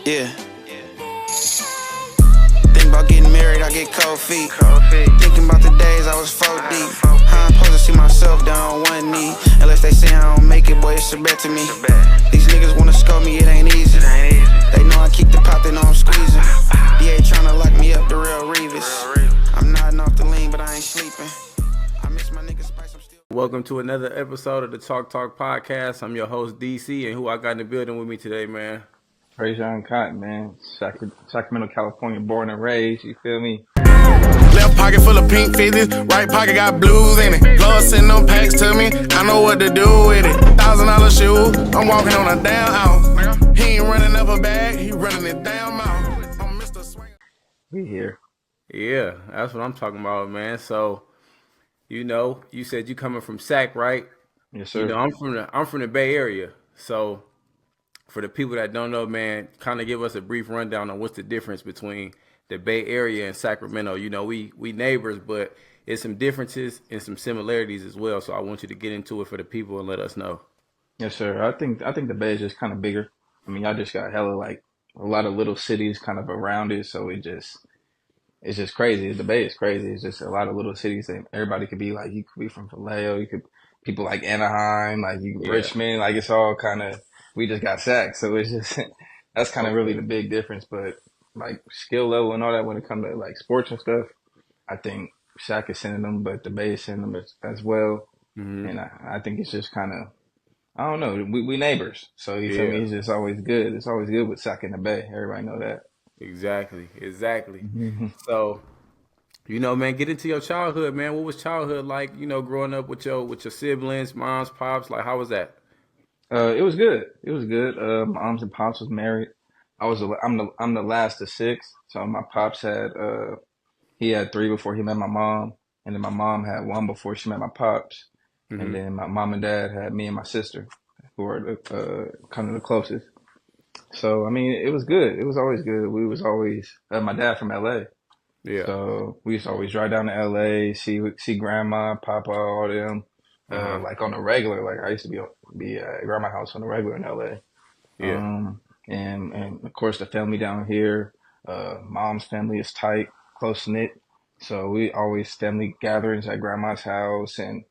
Yeah. Think about getting married, I get cold feet. Thinking about the days I was 4 deep. How I'm supposed to see myself down on one knee? Unless they say I don't make it, boy, it's a bet to me. These niggas wanna scope me, it ain't easy. They know I keep the pop, they know I'm squeezing. DA tryna lock me up, the real Revis. I'm nodding off the lean, but I ain't sleeping. I miss my nigga Spice, I'm still. Welcome to another episode of the Talk Podcast. I'm your host, DC, and who I got in the building with me today, man? Trajon, man. Sacramento, California, born and raised. You feel me? Left pocket full of pink fizzies, right pocket got blues in it. Lord send them packs to me, I know what to do with it. $1,000 shoes, I'm walking on a down out. He ain't running up a bag, he running it down mouth. I'm Mr. Swing. We here. Yeah, that's what I'm talking about, man. So, you said you coming from Sac, right? Yes, sir. I'm from the Bay Area. So, for the people that don't know, man, kind of give us a brief rundown on what's the difference between the Bay Area and Sacramento. We neighbors, but it's some differences and some similarities as well. So I want you to get into it for the people and let us know. Yes, sir. I think the Bay is just kind of bigger. I mean, y'all just got hella like a lot of little cities kind of around it, so it's just crazy. The Bay is crazy. It's just a lot of little cities that everybody could be like. You could be from Vallejo. You could people like Anaheim, like Richmond. Like it's all kind of. We just got Sac, so it's just that's kind of really the big difference. But like skill level and all that when it comes to like sports and stuff, I think Sac is sending them, but the Bay is sending them as well. Mm-hmm. And I think it's just kind of I don't know. We neighbors, so you feel me? It's just always good. It's always good with Sac and the Bay. Everybody know that. Exactly. So, man, get into your childhood, man. What was childhood like? Growing up with your siblings, moms, pops. Like, how was that? It was good. It was good. My moms and pops was married. I'm the last of six. So my pops he had three before he met my mom, and then my mom had one before she met my pops, and Mm-hmm. then my mom and dad had me and my sister, who are kind of the closest. So I mean, it was good. It was always good. We was always my dad from LA, Yeah. so we used to always drive down to LA, see grandma, papa, all them. Like on the regular, like I used to be at grandma's house on the regular in LA. Yeah. And of course the family down here, mom's family is tight, close knit. So we always family gatherings at grandma's house and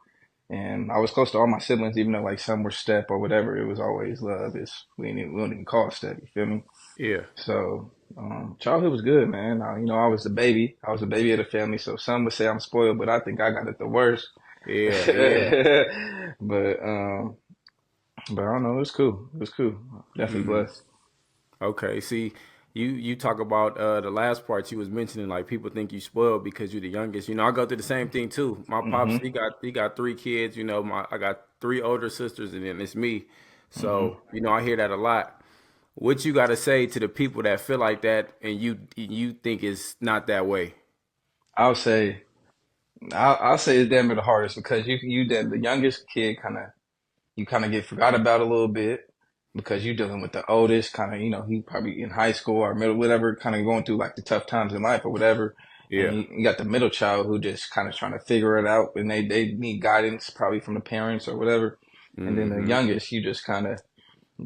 I was close to all my siblings, even though like some were step or whatever, it was always love. We don't even call it step, you feel me? Yeah. So childhood was good, man. I was the baby. I was the baby of the family, so some would say I'm spoiled, but I think I got it the worst. Yeah. But I don't know. It was cool. It was cool. Definitely blessed. Okay. See, you talk about the last part you was mentioning, like people think you spoiled because you're the youngest. I go through the same thing too. My pops, hmm he got three kids. I got three older sisters, and then it's me. hmm So I hear that a lot. What you got to say to the people that feel like that, and you think it's not that way? I'll say, I'll say it's damn near the hardest because the youngest kid you kind of get forgot about a little bit because you're dealing with the oldest kind of, he probably in high school or middle, whatever, kind of going through like the tough times in life or whatever. And Yeah. you got the middle child who just kind of trying to figure it out and they need guidance probably from the parents or whatever. And then the Mm-hmm. youngest, you just kind of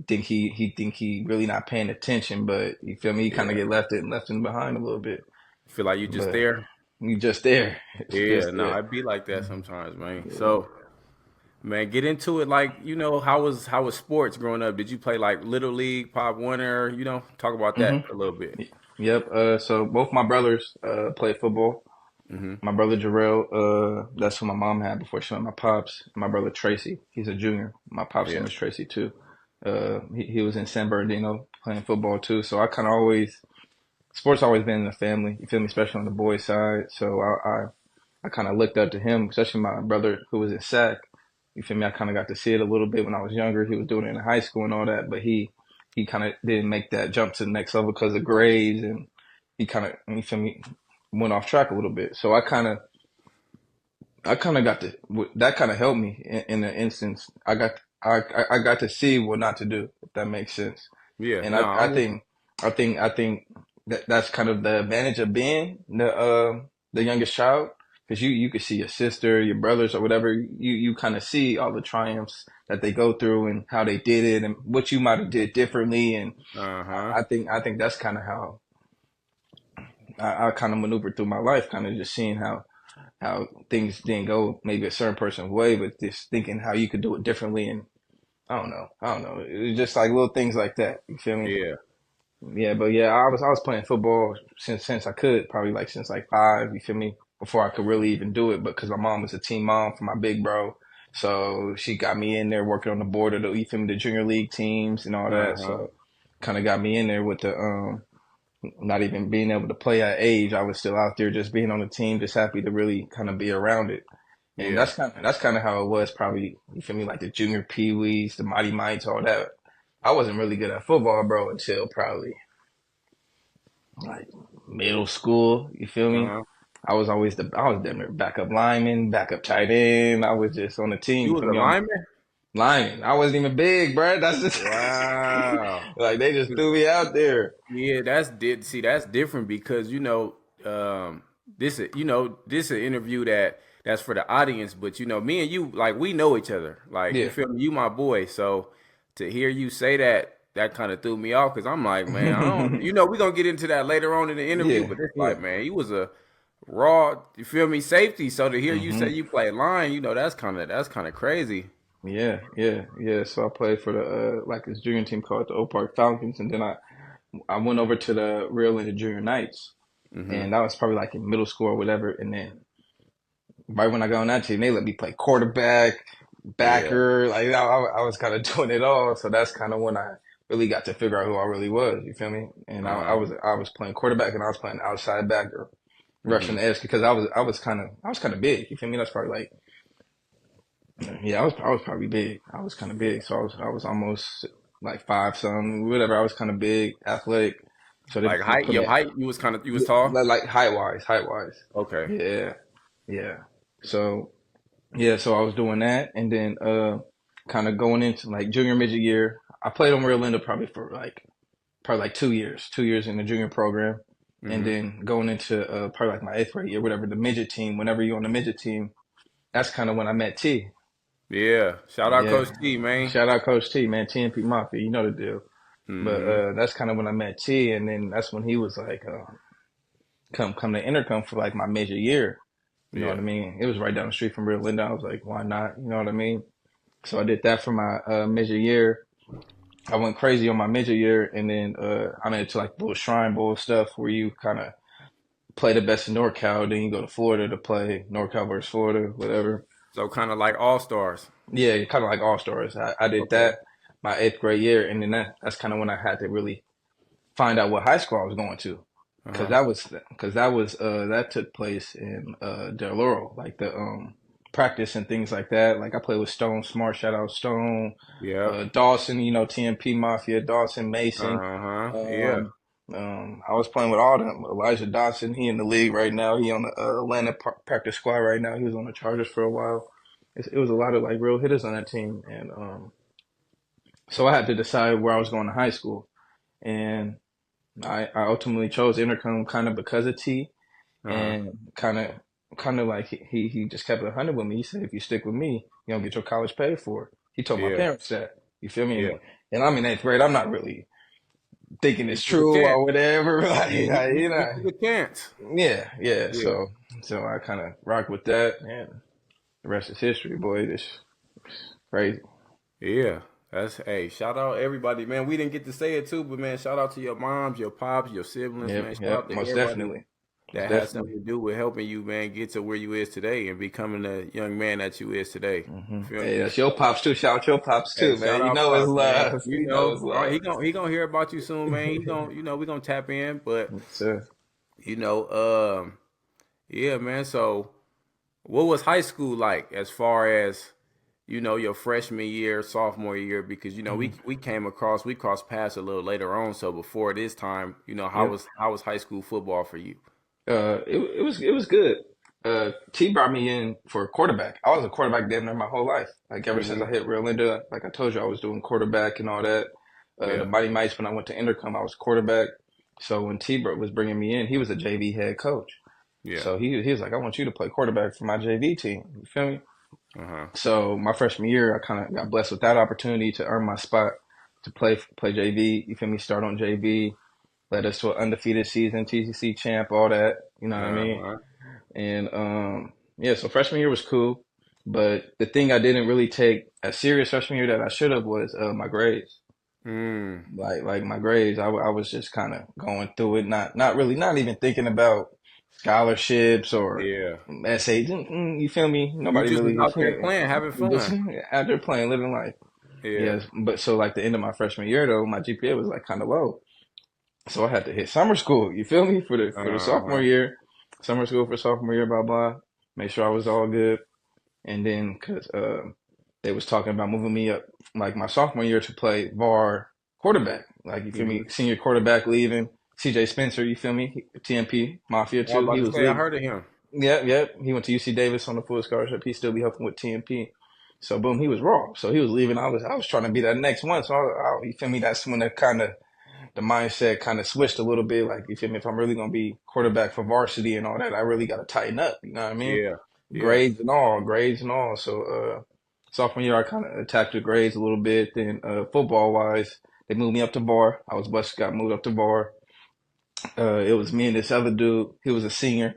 think he really not paying attention, but you feel me? He kind of Yeah. get left in behind a little bit, Feel like you just but there. you just there. It's Yeah. just No, there. I be like that sometimes, man. Yeah. So. Man, get into it. Like, how was sports growing up? Did you play like Little League, Pop Warner? Talk about that hmm a little bit. Yep. So both my brothers played football. Mm-hmm. My brother Jarrell, that's who my mom had before she met my pops. My brother Tracy, he's a junior. My pop's name Yeah. is Tracy too. He was in San Bernardino playing football too. So I kind of sports always been in the family. You feel me, especially on the boys' side. So I kind of looked up to him, especially my brother who was in SAC. You feel me? I kind of got to see it a little bit when I was younger. He was doing it in high school and all that, but he kind of didn't make that jump to the next level because of grades, and he kind of, you feel me, went off track a little bit. So I kind of got to that kind of helped me in the instance. I got to see what not to do, if that makes sense. Yeah. And No, I I'm with you. think I think that's kind of the advantage of being the youngest child because you could see your sister, your brothers, or whatever. You kind of see all the triumphs that they go through and how they did it and what you might have did differently. And Uh-huh. I think that's kind of how I kind of maneuvered through my life, kind of just seeing how things didn't go maybe a certain person's way, but just thinking how you could do it differently. And I don't know. It was just like little things like that. You feel me? Yeah. Yeah, but yeah, I was playing football since I could, probably like since like 5, you feel me? Before I could really even do it, but because my mom was a team mom for my big bro, so she got me in there working on the board of the, you feel me, the junior league teams and all that. Uh-huh. So kind of got me in there with the not even being able to play at age. I was still out there just being on the team, just happy to really kind of be around it. And Yeah. that's kind of how it was probably, you feel me, like the junior peewees, the mighty mites, all that. I wasn't really good at football, bro, until probably like middle school. You feel me? Uh-huh. I was damn near backup lineman, backup tight end. I was just on the team. You You was feel a me? On lineman? lineman. I wasn't even big, bro. That's just Wow. like they just threw me out there. Yeah, that's different because this is this an interview that's for the audience, but me and you like we know each other. Like you Yeah. feel me, you my boy. So to hear you say that kind of threw me off because I'm like, man, I don't we're gonna get into that later on in the interview, Yeah. but it's Yeah. like, man, you was a raw, you feel me, safety. So to hear you say hmm you play line, that's kinda crazy. Yeah. Yeah. Yeah. So I played for the like this junior team called the Oak Park Falcons, and then I went over to the Real Into Junior Knights, Hmm. and that was probably like in middle school or whatever. And then right when I got on that team, they let me play quarterback, Yeah. backer. Like I was kind of doing it all. So that's kind of when I really got to figure out who I really was. You feel me? And I Uh-huh. was I was playing quarterback and I was playing outside backer, rushing Hmm. the edge because I was kind of big. You feel me? That's probably like yeah, I was probably big. I was kind of big. So I was almost like 5 something, whatever. I was kind of big, athletic. So Like they height, put your me at, height, you was tall? like height wise. Okay. Yeah, yeah. So yeah, so I was doing that, and then kind of going into like junior midget year. I played on Real Linda probably for like 2 years in the junior program, and Hmm. then going into probably like my 8th grade year, whatever the midget team. Whenever you're on the midget team, that's kind of when I met T. Yeah. Shout out Yeah, Coach T, man. shout out Coach T, man, TNP Mafia, you know the deal. But Hmm. that's kind of when I met T, and then that's when he was like, come to intercom for like my major year. You know what Yeah. I mean? It was right down the street from Real Linda. I was like, why not? You know what I mean? So I did that for my major year. I went crazy on my major year, and then I made it to like little Shrine Bowl stuff where you kind of play the best in NorCal, then you go to Florida to play NorCal versus Florida, whatever. So kind of like all stars. Yeah, kind of like All Stars. I did Okay. that my 8th grade year, and then that's kind of when I had to really find out what high school I was going to, Uh-huh. that took place in Del Oro, like the practice and things like that. Like I played with Stone Smart, shout out Stone, Yeah. Dawson, TMP Mafia, Dawson Mason. Uh-huh. Yeah. Um, I was playing with all them. Elijah Dawson, he in the league right now. He on the Atlanta practice squad right now. He was on the Chargers for a while. It was a lot of like real hitters on that team, and so I had to decide where I was going to high school, and I ultimately chose Intercom kind of because of T, Uh-huh. and kind of like he just kept it 100 with me. He said, if you stick with me, you don't get your college paid for. He told my Yeah. parents that. You feel me? Yeah. And I'm in 8th grade. I'm not really thinking You it's took a true chance. or whatever. Like, Yeah, you, you, you you know, took a chance. yeah, yeah. Yeah. So I kind of rock with that, and the rest is history, boy. This crazy. Yeah. Hey, shout out everybody, man. We didn't get to say it too, but man, shout out to your moms, your pops, your siblings, Yep, man. Shout yep. out to Most everybody definitely, most that has something definitely. to do with helping you, man, get to where you is today and becoming the young man that you is today. You feel Hey, me? that's your pops too. Shout out your pops Hey, too, shout man. You out know it's Pops, man. love. You know it's All right, love. he gonna hear about you soon, man. We gonna tap in, but Yes, sir. you know, yeah, man. So, what was high school like as far as your freshman year, sophomore year? Because we crossed paths a little later on. So before this time, Yep. how was high school football for you? It was good. T brought me in for quarterback. I was a quarterback damn near my whole life. Like ever since Hmm. I hit Real Linda, like I told you, I was doing quarterback and all that. The Yeah. Mighty Mice when I went to Intercom, I was quarterback. So when was bringing me in, he was a JV head coach. Yeah. So he was like, I want you to play quarterback for my JV team. You feel me? Uh-huh. So my freshman year, I kind of got blessed with that opportunity to earn my spot to play JV. You feel me? Start on JV, led us to an undefeated season, TCC champ, all that. You know what I mean? Uh-huh. And yeah, so freshman year was cool, but the thing I didn't really take as serious freshman year that I should have was my grades. Mm. Like my grades, I was just kind of going through it, not really, not even thinking about scholarships or Yeah. essays. You feel me? You Nobody just was really out there playing, having just fun. out there playing, living life. Yeah. Yes, but so like the end of my freshman year though, my GPA was like kind of low, so I had to hit summer school. You feel me? For the sophomore Uh-huh. year, summer school for sophomore year, blah blah. Make sure I was all good, and then because they was talking about moving me up like my sophomore year to play VAR quarterback. Like you feel me? Mm-hmm. Senior quarterback leaving. CJ Spencer, you feel me? TMP Mafia I was too. about He to was say, I leaving. heard of him. Yep, yep. He went to UC Davis on the full scholarship. He still be helping with TMP. So boom, he was raw. So he was leaving. I was trying to be that next one. So you feel me? That's when the mindset kind of switched a little bit. Like you feel me? If I'm really gonna be quarterback for varsity and all that, I really got to tighten up. You know what I mean? Yeah. Yeah. Grades and all. So sophomore year, I kind of attacked the grades a little bit. Then football wise, they moved me up to VAR. I was blessed, got moved up to VAR. It was me and this other dude. He was a senior.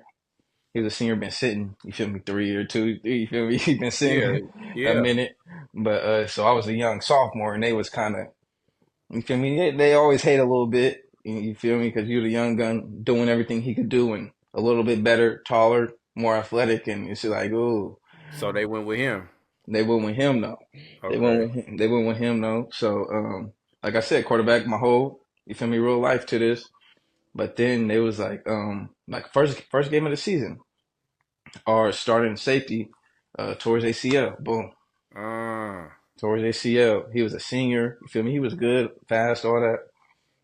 He was a senior, been sitting, you feel me, 3 or 2, you feel me? He been Yeah. sitting a Yeah. minute. But so I was a young sophomore and they was kind of, you feel me? They always hate a little bit, you feel me? Because you're the young gun doing everything he could do and a little bit better, taller, more athletic. And it's like, oh, So they went with him. they went with him though. Okay. They went with him though. So, like I said, quarterback my whole, you feel me, real life to this. But then they was like first game of the season. Our starting safety towards ACL. Boom. Uh, Towards ACL. He was a senior. You feel me? He was good, fast, all that.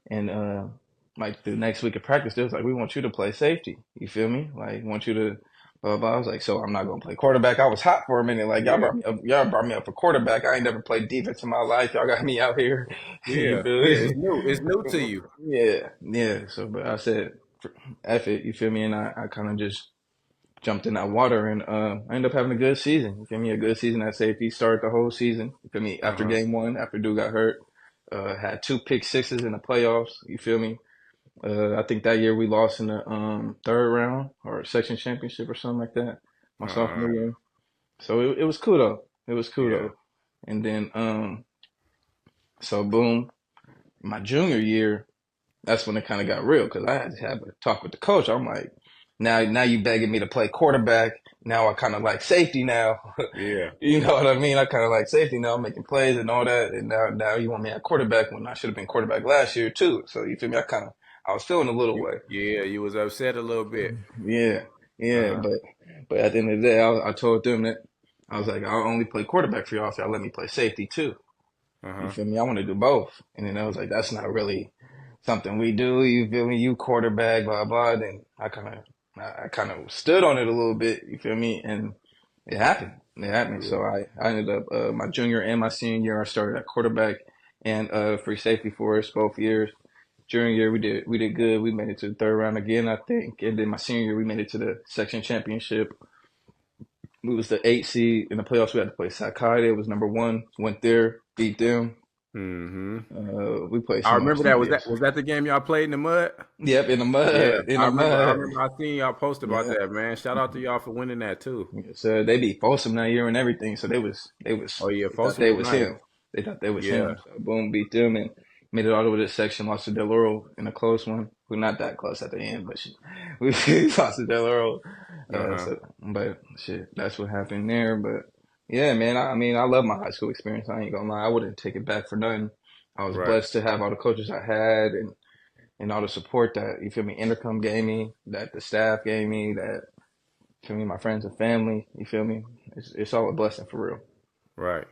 And like the next week of practice, they was like, we want you to play safety. You feel me? Like, want you to blah blah. I was like, so I'm not gonna play quarterback. I was hot for a minute. Like yeah. y'all brought me up for quarterback. I ain't never played defense in my life. Y'all got me out here. You Yeah. feel Yeah. It's me? new. It's new to you. Yeah, yeah. So but I said, F it, you feel me? And I kind of just jumped in that water and I ended up having a good season. You feel me? A good season at safety. Started the whole season. You feel me? After Uh-huh. game one, after Dude got hurt, had 2 pick sixes in the playoffs. You feel me? I think that year we lost in the third round or section championship or something like that. My Uh-huh. sophomore year. So it was cool though. It was cool Yeah. though. And then so boom, my junior year, that's when it kind of got real because I had to have a talk with the coach. I'm like, now you begging me to play quarterback. Now I kind of like safety now. Yeah. You know what I mean? I kind of like safety now, I'm making plays and all that. And now you want me at quarterback when I should have been quarterback last year too. So you feel me? I was feeling a little way. Yeah. You was upset a little bit. Yeah, yeah. Uh-huh. But at the end of the day, I told them that I was like, I'll only play quarterback for y'all if y'all let me play safety too. You Uh-huh. feel me? I want to do both. And then I was like, that's not really something we do. You feel me? You quarterback, blah blah. Then I kind of stood on it a little bit. You feel me? And it happened. It happened. So Yeah. I ended up my junior and my senior year. I started at quarterback and free safety for us both years. Junior year we did good. We made it to the third round again, I think. And then my senior year we made it to the section championship. We was the 8 seed in the playoffs. We had to play Sakai. It was number one. Went there, beat them. Mm-hmm. We played I some remember that. Was CBS. that the game y'all played in the mud? Yep, in the Yeah. mud, in I the remember. I mud. remember. I seen y'all post about Yeah. that, man. Shout out to y'all for winning that too. So they beat Folsom that year and everything. So Oh yeah, they thought Folsom they was was nice. him. They thought they was Yeah. him. So boom, beat them and made it all the way to the section. Lost to Del Oro in a close one. We're not that close at the end, but we lost to Del Oro. Uh-huh. But shit, that's what happened there. But yeah, man. I mean, I love my high school experience. I ain't gonna lie. I wouldn't take it back for nothing. I was Right. blessed to have all the coaches I had and all the support that you feel me, Intercom gave me, that the staff gave me, that you feel me, my friends and family. You feel me? It's all a blessing for real. Right.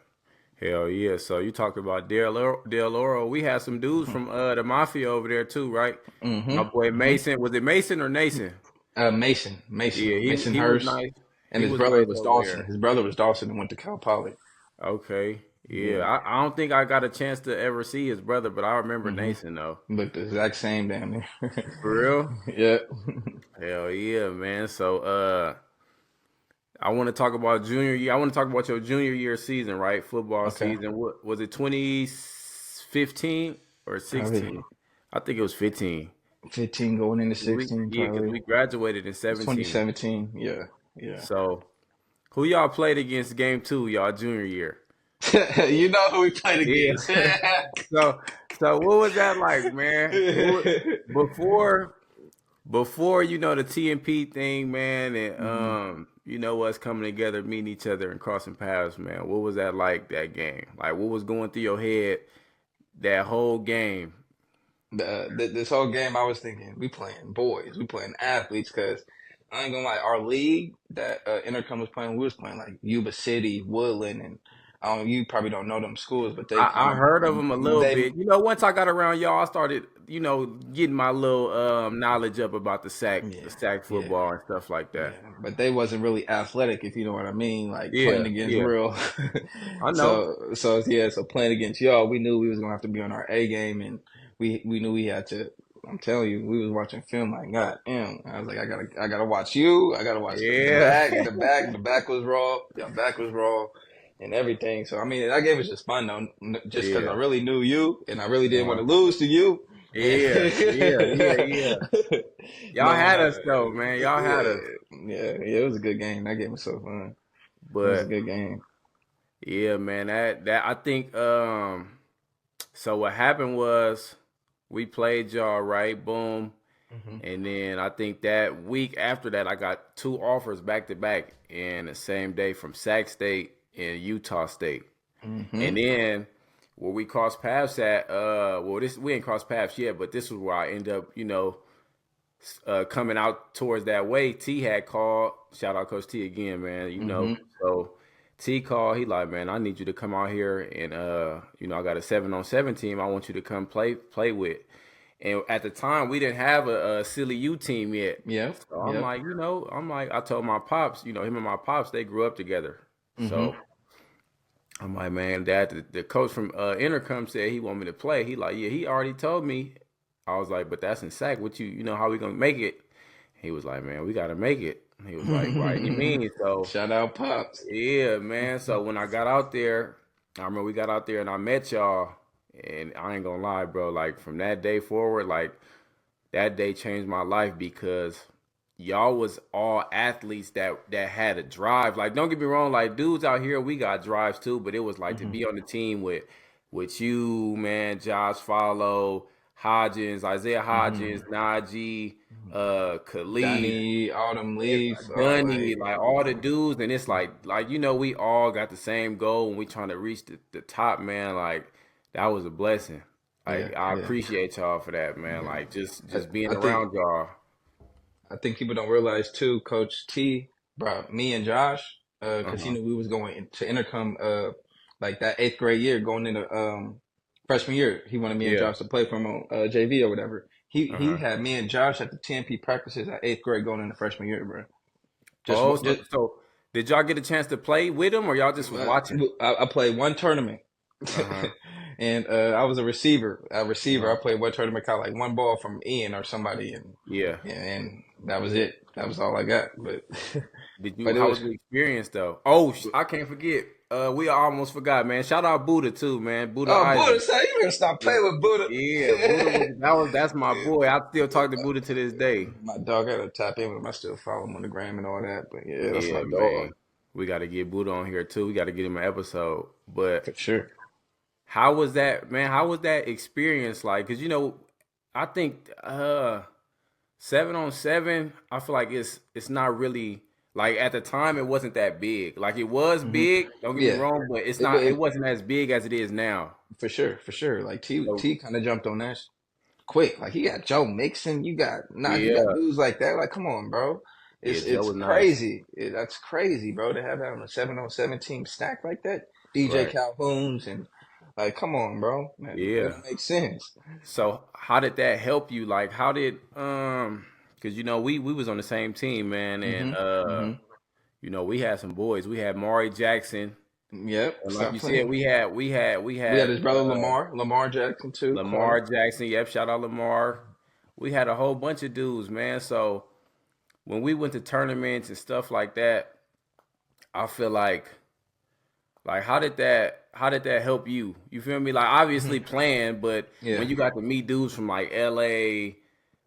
Hell yeah. So you talked about Del Oro. We had some dudes from the Mafia over there too, right? My Mm-hmm. boy Mm-hmm. Mason. Was it Mason or Nason? Mason, Yeah, Mason he was Hurst, nice. and He his was brother nice was over Dawson. there. His brother was Dawson and went to Cal Poly. Okay. Yeah, I don't think I got a chance to ever see his brother, but I remember Hmm. Nathan though. Look the exact same damn near. For real? Yeah. Hell yeah, man. So I want to talk about junior year. I want to talk about your junior year season, right? Football Okay. season. What was it, 2015 or Probably 16? I think it was 15. 15 going into 16 Yeah, because probably. we graduated in It's 17. 2017. Yeah. Yeah. So who y'all played against game two, y'all junior year? You know who we played Yeah. against. So what was that like, man? Before the TNP thing, man, and Mhm. us coming together, meeting each other and crossing paths, man. What was that like, that game? Like, what was going through your head that whole game? This whole game, I was thinking, we playing boys, we playing athletes, because I ain't gonna lie, our league that Intercom was playing, we was playing like Yuba City, Woodland, and I don't, you probably don't know them schools, but they kind I of heard of them a little they bit. Once I got around y'all, I started, getting my little knowledge up about the yeah, sack yeah. football and stuff like that. Yeah, but they wasn't really athletic, if you know what I mean, like playing Yeah, against yeah. real. I know. So playing against y'all, we knew we was gonna have to be on our A game, and we knew we had to. I'm telling you, we was watching film like, God damn. I was like, I gotta watch you. I gotta watch the Yeah. back, the back was raw, the back was raw, and everything. So I mean, that game was just fun though, just because I Yeah. really knew you, and I really didn't want Uh, to lose to you. And yeah. Yeah. Yeah. Yeah. Y'all knowing had us though, man. Y'all had us. yeah, it was a good game. That game was so fun. It was a But good game. yeah, man, that I think so what happened was we played y'all, right? Boom. Hmm. And then I think that week after that I got two offers back to back in the same day from Sac State and Utah State. Hmm. And then where we crossed paths at, this we ain't crossed paths yet, but this was where I end up, coming out towards that way. T had called. Shout out Coach T again, man. Hmm. So T called. He like, man, I need you to come out here and I got a 7-on-7 team. I want you to come play with. And at the time, we didn't have a silly U team yet. Yep. So I'm Yep. like, I told my pops, him and my pops, they grew up together. Hmm. So I'm like, man, Dad, the coach from Intercom said he want me to play. He like, yeah, he already told me. I was like, but that's in sack. What how we gonna make it? He was like, man, we gotta make it. He was like, by any means. So Shout out Pops. yeah, man. So when I got out there, I remember we got out there and I met y'all. And I ain't gonna lie, bro. Like from that day forward, like that day changed my life because y'all was all athletes that had a drive. Like, don't get me wrong, like dudes out here, we got drives too, but it was like to Hmm. be on the team with you, man, Josh Follow, Hodgins, Isaiah Hmm. Hodgins, Najee, Khalid, Danny, Autumn Leaf, Dunny, like like all the dudes, and it's like we all got the same goal when we trying to reach the top, man. Like that was a blessing. yeah, Like I yeah, appreciate y'all for that, man. yeah. Like I, just being I think around y'all. I think people don't realize too, Coach T brought me and Josh, because he Uh-huh. knew we was going to intercom, like that eighth grade year, going into freshman year. He wanted me and Yeah. Josh to play for him on JV or whatever. He Uh-huh. had me and Josh at the TNP practices at eighth grade going into freshman year, bro. Just Oh, just so did y'all get a chance to play with him, or y'all just was watching? I played one tournament, Uh-huh. and I was a receiver. A receiver. I Uh-huh. played one tournament, caught like one ball from Ian or somebody, and Yeah. and that was it. That was all I got. But Did you? but it How was was the experience though? Oh, I can't forget. We almost forgot, man. Shout out Buddha too, man. Buddha oh Buddha, Isaac. say you better stop Yeah, playing with Buddha. yeah. Buddha that's my boy. I still talk to Buddha to this day. My dog, I gotta tap in with him. I still follow him on the gram and all that. But yeah, that's Yeah, my dog man. We got to get Buddha on here too. We got to get him an episode. But for sure. how was that, man? How was that experience like? Because I think 7-on-7, I feel like it's not really like at the time it wasn't that big. Like it was Hmm. big, don't get me Yeah, wrong, but it, wa- it it wasn't as big as it is now. for sure, for sure. Like So T kind of jumped on that quick. Like he got Joe Mixon, you got yeah, dudes like that. Like come on, bro. yeah, Joe It's was nice. crazy. That's crazy, bro. To have that on a 7-on-7 team stack like that. DJ Right. Calhoun's and like come on, bro. Man, it Yeah. don't make sense. So how did that help you? Like how did because we was on the same team, man, and Hmm. Hmm. we had some boys. We had Maury Jackson. Yep. And like Stop you said, playing. we We had had his brother Lamar Jackson too. Lamar Carter. Jackson. Yep, shout out Lamar. We had a whole bunch of dudes, man. So when we went to tournaments and stuff like that, I feel like how did that help you? You feel me? Like obviously Mhm. playing, but Yeah. when you got to meet dudes from like LA,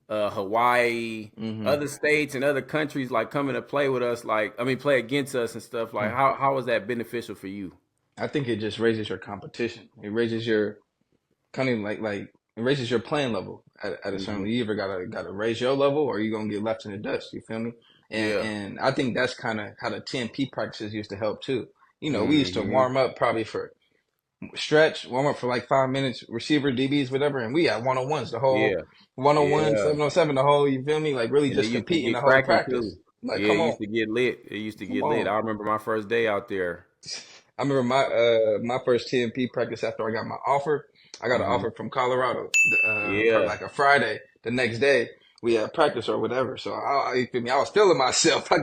Hawaii, Hmm. other states and other countries like coming to play with us, like I mean play against us and stuff, like how was that beneficial for you? I think it just raises your competition. It raises your kind of like it raises your playing level at a certain. Hmm. You either gotta raise your level or you're gonna get left in the dust. You feel me? And Yeah. and I think that's kind of how the 10P practices used to help too. We used to Hmm. warm up probably for warm up for like 5 minutes, receiver, DBs, whatever, and we had one on ones the whole Yeah. 101, Yeah. 707, the whole. You feel me? Like really And it just used to competing get the whole cracking practice. too. Like Yeah, it come on, used to get lit. It used to come get lit. on. I remember my first day out there. I remember my first TMP practice after I got my offer. I got an Hmm. offer from Colorado for Yeah. like a Friday. The next day we had practice or whatever. So you feel me? I was feeling myself. Hmm.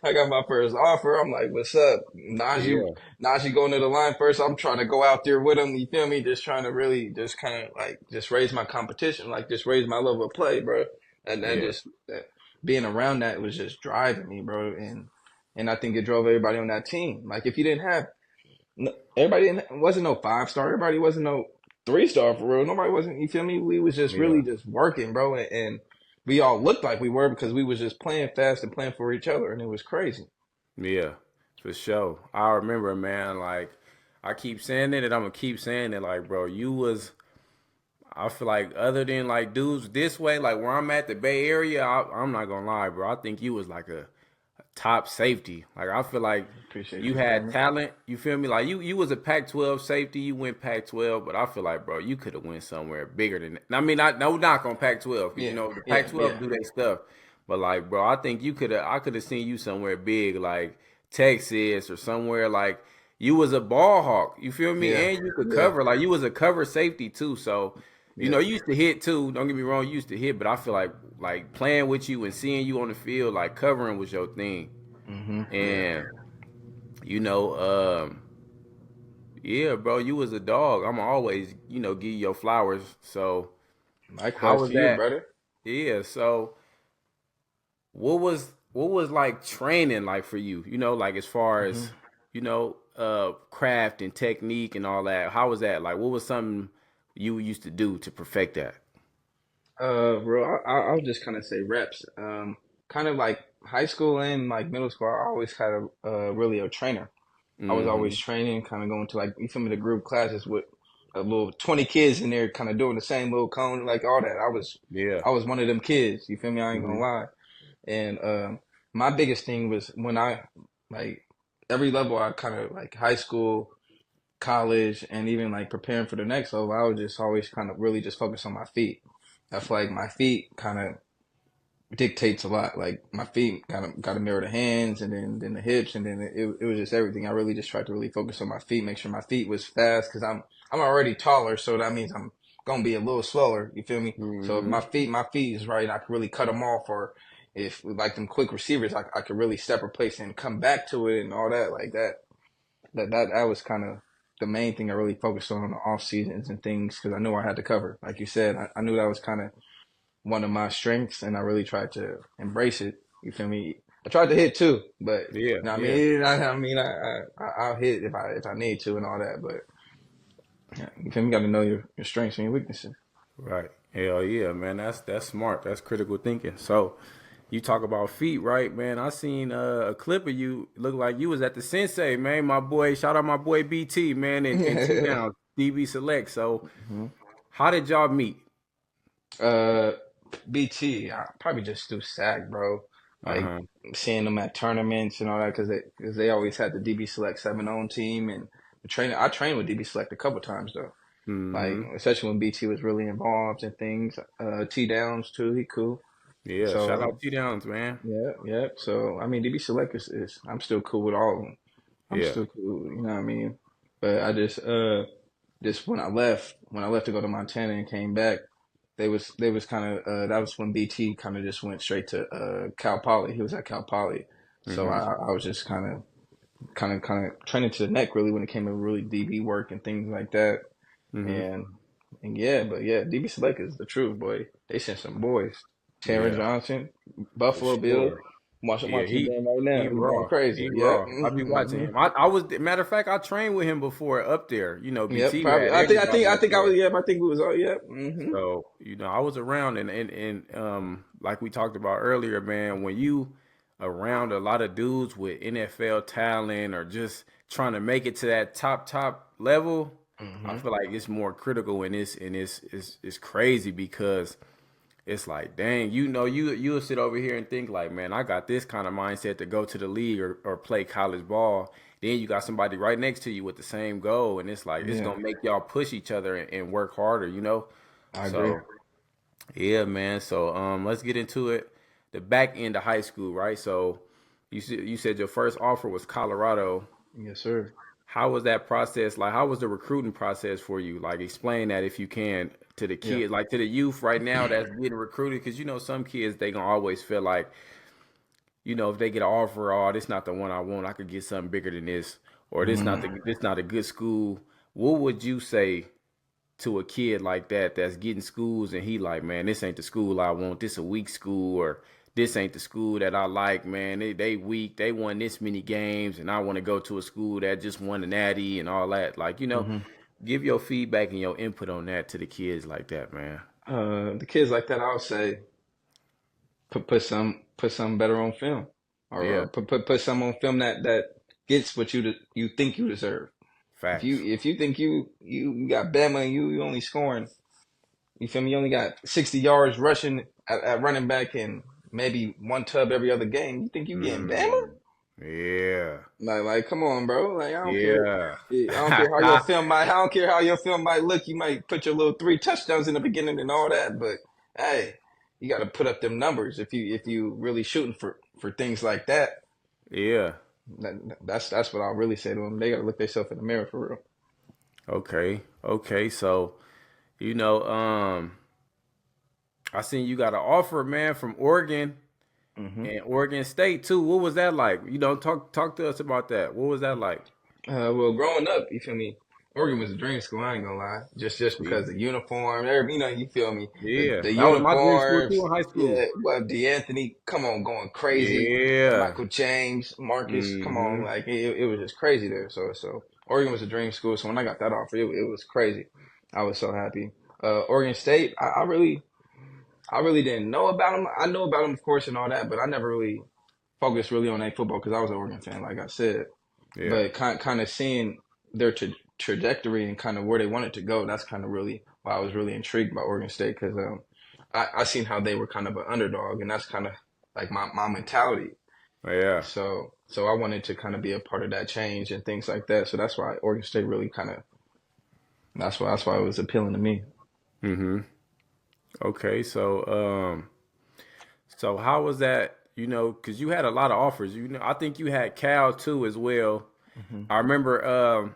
I got my first offer. I'm like, what's up, Najee? Yeah. Najee going to the line first. I'm trying to go out there with him. You feel me? Just trying to really just kind of like just raise my competition, like just raise my level of play, bro. And then Yeah. just being around that was just driving me, bro. And I think it drove everybody on that team. Like if you didn't have everybody wasn't no 5 star. Everybody wasn't no 3 star for real. Nobody wasn't. You feel me? We was just Yeah. really just working, bro. And we all looked like we were because we was just playing fast and playing for each other, and it was crazy. Yeah. For sure. I remember, man, like I keep saying it and I'm gonna keep saying it, like, bro, you was I feel like other than like dudes this way, like where I'm at the Bay Area, I'm not gonna lie, bro. I think you was like a top safety. Like I feel like Appreciate you you, had family. talent. You feel me? Like you was a Pac-12 safety. You went Pac-12, but I feel like, bro, you could have went somewhere bigger than that. I mean, no knock on Pac-12 because you Yeah, know the yeah, Pac-12 yeah, do their stuff. But like, bro, I think you could have. I could have seen you somewhere big, like Texas or somewhere like. You was a ball hawk. You feel me? yeah, And you could yeah, cover. Like you was a cover safety too. So you yeah. know, you used to hit too. Don't get me wrong, you used to hit, but I feel like playing with you and seeing you on the field, like covering was your thing. Yeah. And you know, yeah, bro, you was a dog. I'm always, give you your flowers. So how Likewise was to you, that? brother. Yeah. So what was like training like for you? Like as far Hmm. as craft and technique and all that. How was that? Like what was something you used to do to perfect that? Bro, I'll just kind of say reps. Kind of like high school and like middle school, I always had really a trainer. I was always Hmm. training, kind of going to like you feel me, the group classes with a little 20 kids in there, kind of doing the same little cone, like all that. Yeah. I was one of them kids. You feel me? I ain't gonna Hmm. lie. And my biggest thing was when I like every level, I kind of like high school, college, and even like preparing for the next level. I was just always kind of really just focus on my feet. I feel like my feet kind of dictates a lot. Like my feet kind of got to mirror the hands and then the hips and then it was just everything. I really just tried to really focus on my feet, make sure my feet was fast because I'm already taller, so that means I'm gonna be a little slower. You feel me? So if Hmm. my feet is right, I can really cut them off. Or if like them quick receivers, I could really step a place and come back to it and all that like that. That was kind of the main thing I really focused on the off seasons and things because I knew I had to cover. Like you said, I knew that was kind of one of my strengths, and I really tried to embrace it. You feel me? I tried to hit too, but Yeah. you know what I Yeah. mean. I'll hit if I need to and all that. But yeah, you feel me? You got to know your strengths and your weaknesses. Right. Hell yeah, man. That's smart. That's critical thinking. So you talk about feet, right, man? I seen a clip of you. Look like you was at the Sensei, man. My boy, shout out my boy BT, man, and T down DB Select. So Mhm. how did y'all meet? Uh, BT, probably just through SAC, bro. Uh Like huh. seeing them at tournaments and all that because they always had the DB Select 7 on team and the training. I trained with DB Select a couple times though. Like Hmm. especially when BT was really involved in things. T Downs too, he cool. Yeah. Shout out So T Downs, man. yeah, yeah. So I mean, DB Select is I'm still cool with all of them. I'm Yeah. still cool, you know what I mean. But I just when I left to go to Montana and came back, they was kind of that was when BT kind of just went straight to Cal Poly. He was at Cal Poly, so Hmm. I was just kind of kind of trending to the neck really when it came to really DB work and things like that. Hmm. And yeah, but yeah, DB Select is the truth, boy. They sent some boys. Taron Yeah, Johnson, for Buffalo Bills. sure. I'm Yeah, watching the game right he now. He's going raw. crazy. He Yep. raw. I be watching him. I was matter of fact, I trained with him before up there. You know, Yep. BT Probably. had everybody I up think I was. there. Yep. I think it was. Oh, yep. So, I was around and like we talked about earlier, man, when you around a lot of dudes with NFL talent or just trying to make it to that top level, I Hmm. feel like it's more critical and it's crazy because it's like, dang, you'll sit over here and think like, man, I got this kind of mindset to go to the league or play college ball. Then you got somebody right next to you with the same goal, and it's like it's Yeah, gonna make y'all push each other and work harder. I agree. So yeah, man. So let's get into it. The back end of high school, right? So you said your first offer was Colorado. Yes, sir. How was that process? Like, how was the recruiting process for you? Like, explain that if you can to the Yeah. kids, like to the youth right now that's getting recruited. Because some kids they gonna always feel like, if they get an offer, oh, this not the one I want. I could get something bigger than this, or Hmm. this not a good school. What would you say to a kid like that that's getting schools and he like, man, this ain't the school I want. This a weak school, or this ain't the school that I like, man. They weak. They won this many games, and I want to go to a school that just won the natty and all that. Like, Hmm. give your feedback and your input on that to the kids like that, man. The kids like that, I would say, put some better on film, or Yeah, put some on film that gets what you think you deserve. facts. If you think you got Bama and you only scoring, you feel me? You only got 60 yards rushing at running back and maybe one tub every other game. You think you getting Bama? Mm, yeah, Like, come on, bro. Like, yeah. I don't care how your film might, I don't care how your film might look. You might put your little 3 touchdowns in the beginning and all that, but hey, you got to put up them numbers if you really shooting for things like that. Yeah. That's what I'll really say to them. They got to look themselves in the mirror for real. Okay. Okay. So, you know, um, I seen you got an offer, man, from Oregon Hmm. and Oregon State too. What was that like? Talk to us about that. What was that like? Well, growing up, you feel me? Oregon was a dream school. I ain't gonna lie. Just See? because the uniform, you feel me? Yeah, The that was my dream school uniforms, too in high school. yeah. Well, DeAnthony, come on, going crazy. Yeah. Michael James, Marcus, come on, Mm-hmm. like it was just crazy there. So Oregon was a dream school. So when I got that offer, it was crazy. I was so happy. Oregon State, I really didn't know about them. I know about them, of course, and all that, but I never really focused really on their football because I was an Oregon fan, like I said. Yeah. But kind of seeing their trajectory and kind of where they wanted to go, that's kind of really why I was really intrigued by Oregon State because I seen how they were kind of an underdog, and that's kind of like my mentality. Yeah. So I wanted to kind of be a part of that change and things like that. So that's why Oregon State really kind of that's why it was appealing to me. Mm-hmm. Okay. So how was that? Because you had a lot of offers. I think you had Cal too as well. Hmm. I remember.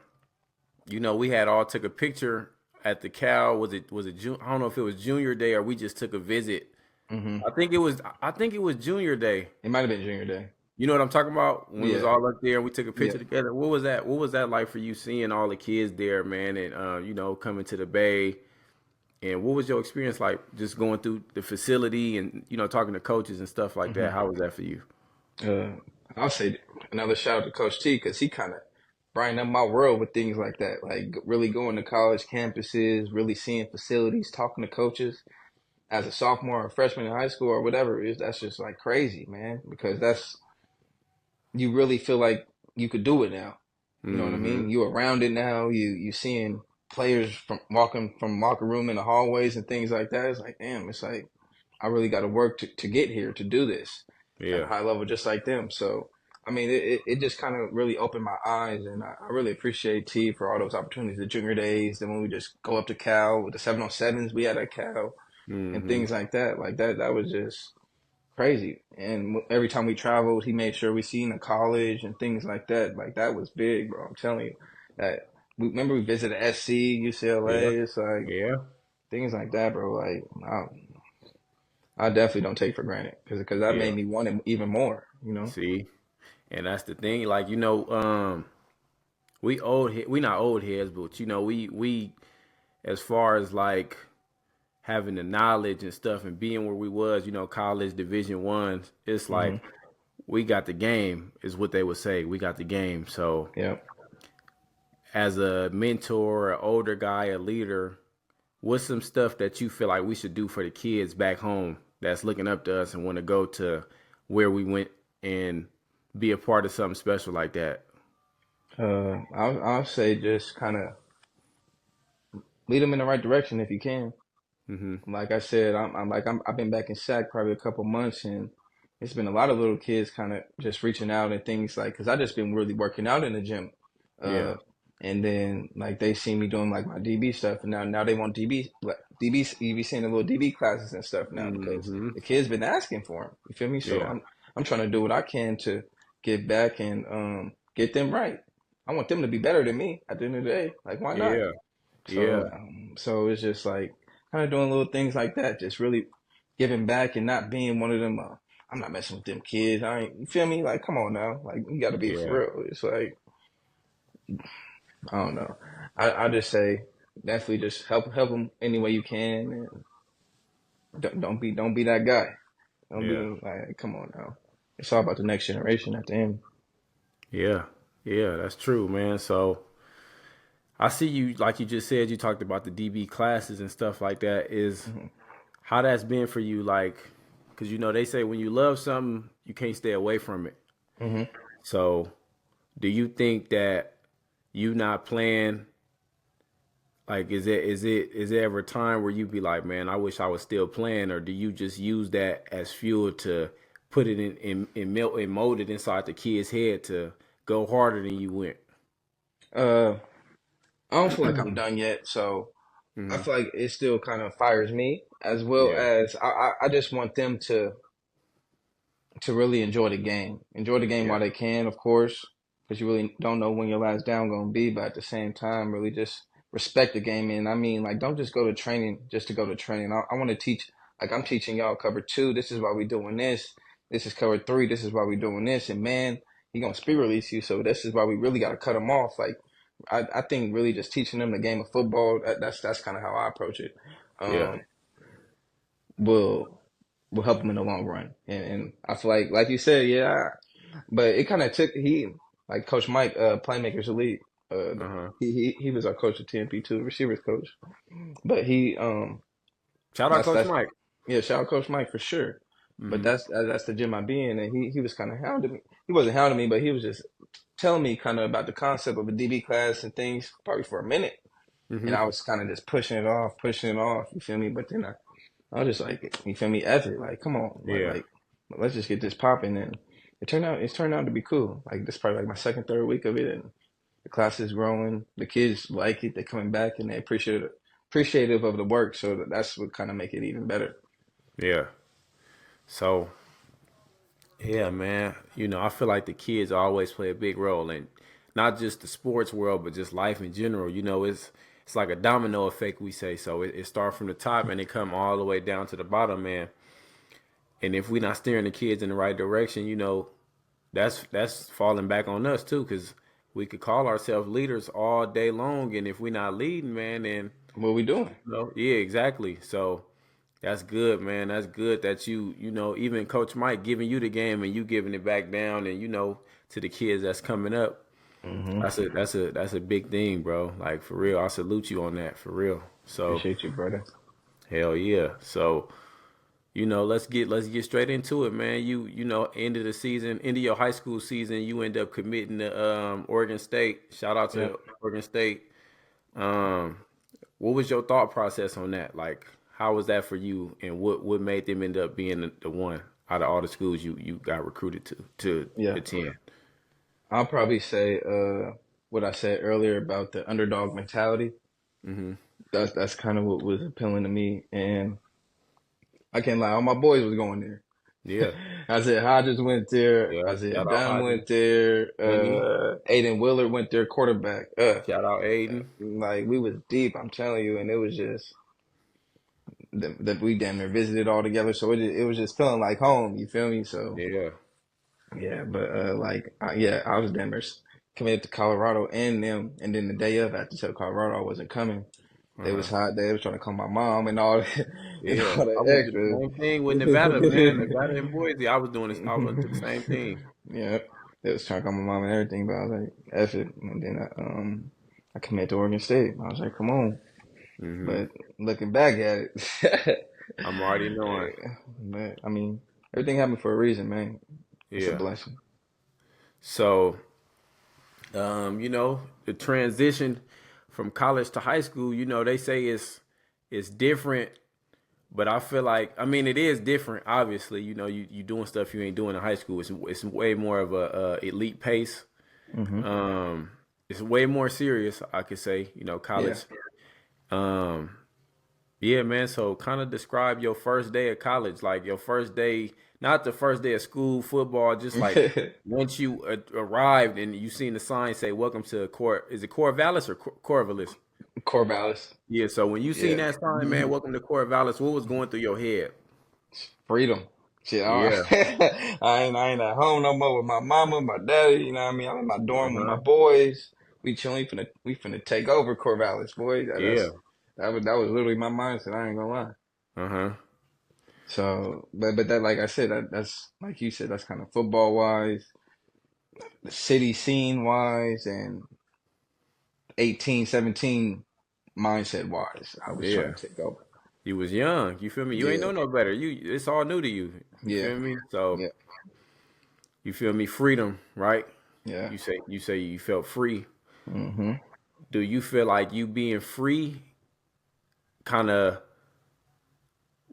We had all took a picture at the Cal. Was it I don't know if it was junior day or we just took a visit. Hmm. I think it was junior day. It might have been junior day. You know what I'm talking about? When we was Yeah, all up there and we took a yeah. picture together. What was that? What was that like for you seeing all the kids there, man, and coming to the Bay? And what was your experience like just going through the facility and talking to coaches and stuff like that? Hmm. How was that for you? Uh, I'll say another shout out to Coach T because he kind of brightened up my world with things like that, like really going to college campuses, really seeing facilities, talking to coaches as a sophomore or freshman in high school or whatever it is. That's just like crazy, man, because that's you really feel like you could do it now. You know what I Mm-hmm. mean? You're around it now. You seeing players from walking from locker room in the hallways and things like that. It's like, damn, it's like I really got to work to get here to do this at a Yeah. high level, just like them. So, I mean, it just kind of really opened my eyes, and I really appreciate T for all those opportunities, the junior days, then when we just go up to Cal with the 7-on-7s we had at Cal and Mm-hmm. things like that. Like that was just crazy. And every time we traveled, he made sure we seen the college and things like that. Like that was big, bro. I'm telling you that. We remember we visited SC, Yeah. UCLA. It's like Yeah. things like that, bro. Like I definitely don't take for granted because that Yeah. made me want it even more. You know. See. And that's the thing. Like, we not old heads, but we as far as like having the knowledge and stuff and being where we was, college Division 1, it's like Hmm. we got the game, is what they would say. We got the game. So Yeah. as a mentor, an older guy, a leader, what's some stuff that you feel like we should do for the kids back home that's looking up to us and want to go to where we went and be a part of something special like that? I'll say just kind of lead them in the right direction if you can. Mm-hmm. Like I said, I've been back in SAC probably a couple months, and it's been a lot of little kids kind of just reaching out and things like, cause I just been really working out in the gym, Yeah. uh, and then like they see me doing like my DB stuff, and now they want DB like DB. You be seeing the little DB classes and stuff now because Mm-hmm. the kids been asking for them. You feel me? So Yeah. I'm trying to do what I can to get back and get them right. I want them to be better than me at the end of the day. Like why not? Yeah. So, Yeah. so it's just like kind of doing little things like that, just really giving back and not being one of them. I'm not messing with them kids. I ain't, you feel me? Like, come on now. Like, you got to be for Yeah. real. It's like, I don't know. I just say definitely just help them any way you can, and don't be that guy. Don't be Yeah. like, come on now. It's all about the next generation at the end. Yeah. Yeah. That's true, man. So I see you, like you just said, you talked about the DB classes and stuff like that. Is Hmm. how that's been for you, like, because they say when you love something, you can't stay away from it. Hmm. So do you think that you not playing, like, is there ever a time where you be like, man, I wish I was still playing, or do you just use that as fuel to put it in melt and mold it inside the kid's head to go harder than you went? Uh, I don't feel like I'm done yet, so I Hmm. feel like it still kind of fires me as well Yeah. as I just want them to really enjoy the game. Enjoy the game Yeah. while they can, of course, because you really don't know when your last down gonna be. But at the same time, really just respect the game. And I mean, like, don't just go to training just to go to training. I want to teach. Like I'm teaching y'all cover 2. This is why we doing this. This is cover 3. This is why we doing this. And man, he gonna speed release you. So this is why we really got to cut him off. Like I think really just teaching them the game of football. That's kind of how I approach it. Yeah. Um, will will help him in the long run. And I feel like you said, yeah, but it kind of took like Coach Mike, Playmakers Elite. Uh-huh. He was our coach at TMP2, receivers coach. But he Shout out Coach that's Mike. yeah, shout out Coach Mike for sure. But Hmm. that's the gym I be in, and he was kind of hounding me. He wasn't hounding me, but he was just telling me kind of about the concept of a DB class and things probably for a minute. And Hmm. I was kind of just pushing it off. You feel me? But then I was just like, you feel me? Effort, like, come on, Yeah. let's just get this popping. And it's turned out to be cool. Like this is probably like my second, third week of it, and the class is growing. The kids like it. They're coming back and they appreciative of the work. So that's what kind of make it even better. Yeah. So yeah, man. I feel like the kids always play a big role in not just the sports world, but just life in general. It's like a domino effect, we say. So it starts from the top and it come all the way down to the bottom, man. And if we're not steering the kids in the right direction, that's falling back on us too, because we could call ourselves leaders all day long, and if we're not leading, man, then What we doing? yeah, exactly. So that's good, man. That's good that even Coach Mike giving you the game and you giving it back down, and to the kids that's coming up. Hmm. That's a big thing, bro. Like for real, I salute you on that for real. So Appreciate you, brother. hell yeah. So let's get straight into it, man. End of the season, end of your high school season, you end up committing to Oregon State. Shout out Yeah. to Oregon State. Um, what was your thought process on that? Like, how was that for you, and what made them end up being the one out of all the schools you got recruited to Yeah. attend? I'll probably say what I said earlier about the underdog mentality. Mm-hmm. That's kind of what was appealing to me, and I can't lie, all my boys was going there. Yeah, I said Hodges went there. yeah. I said Shout out Dunn Hodges, went there. Winnie. Aiden Willard went there, quarterback. Shout out Aiden. Like we was deep, I'm telling you, and it was just that we damn near visited all together. So it was just feeling like home. You feel me? So Yeah, Yeah, but yeah, I was damn near committed to Colorado and them, and then the day of, I had to tell Colorado I wasn't coming. They was Uh-huh. hot. They was trying to call my mom and all that, and Yeah, all I the went to the extras. same thing with Nevada, man. Nevada and Boise, I was doing this. I went to the same thing. Yeah, they was trying to call my mom and everything, but I was like, F it. And then I committed to Oregon State. I was like, come on. Hmm. But looking back at it, I'm already knowing. but I mean, everything happened for a reason, man. It's a Yeah. blessing. So, the transition from college to high school, they say it's different, but I feel like, I mean, it is different. Obviously, you doing stuff you ain't doing in high school. It's way more of a elite pace. Hmm. It's way more serious, I could say. Yeah. College. Um, Yeah, man. So kind of describe your first day of college, like your first day, not the first day of school football, just like once you arrived and you seen the sign say "Welcome to Cor." Is it Corvallis or Corvallis? Corvallis. Yeah. So when you seen Yeah. that sign, man, "Welcome to Corvallis," what was going through your head? Freedom. Shit, Yeah. I ain't at home no more with my mama, my daddy, you know what I mean? I'm in my Uh dorm with my huh. boys. We chilling, we finna take over Corvallis, boy. Yeah. That was literally my mindset, I ain't gonna lie. Uh huh. So, but that, like I said, that's like you said, that's kind of football wise, the city scene wise, and 18, 17 mindset wise. I was trying Yeah. to take over. You was young. You feel me? You ain't Yeah, know no better. It's all new to you. You yeah, feel me? So yeah, you feel me? Freedom, right? yeah. You say you felt free. Hmm. Do you feel like you being free kind of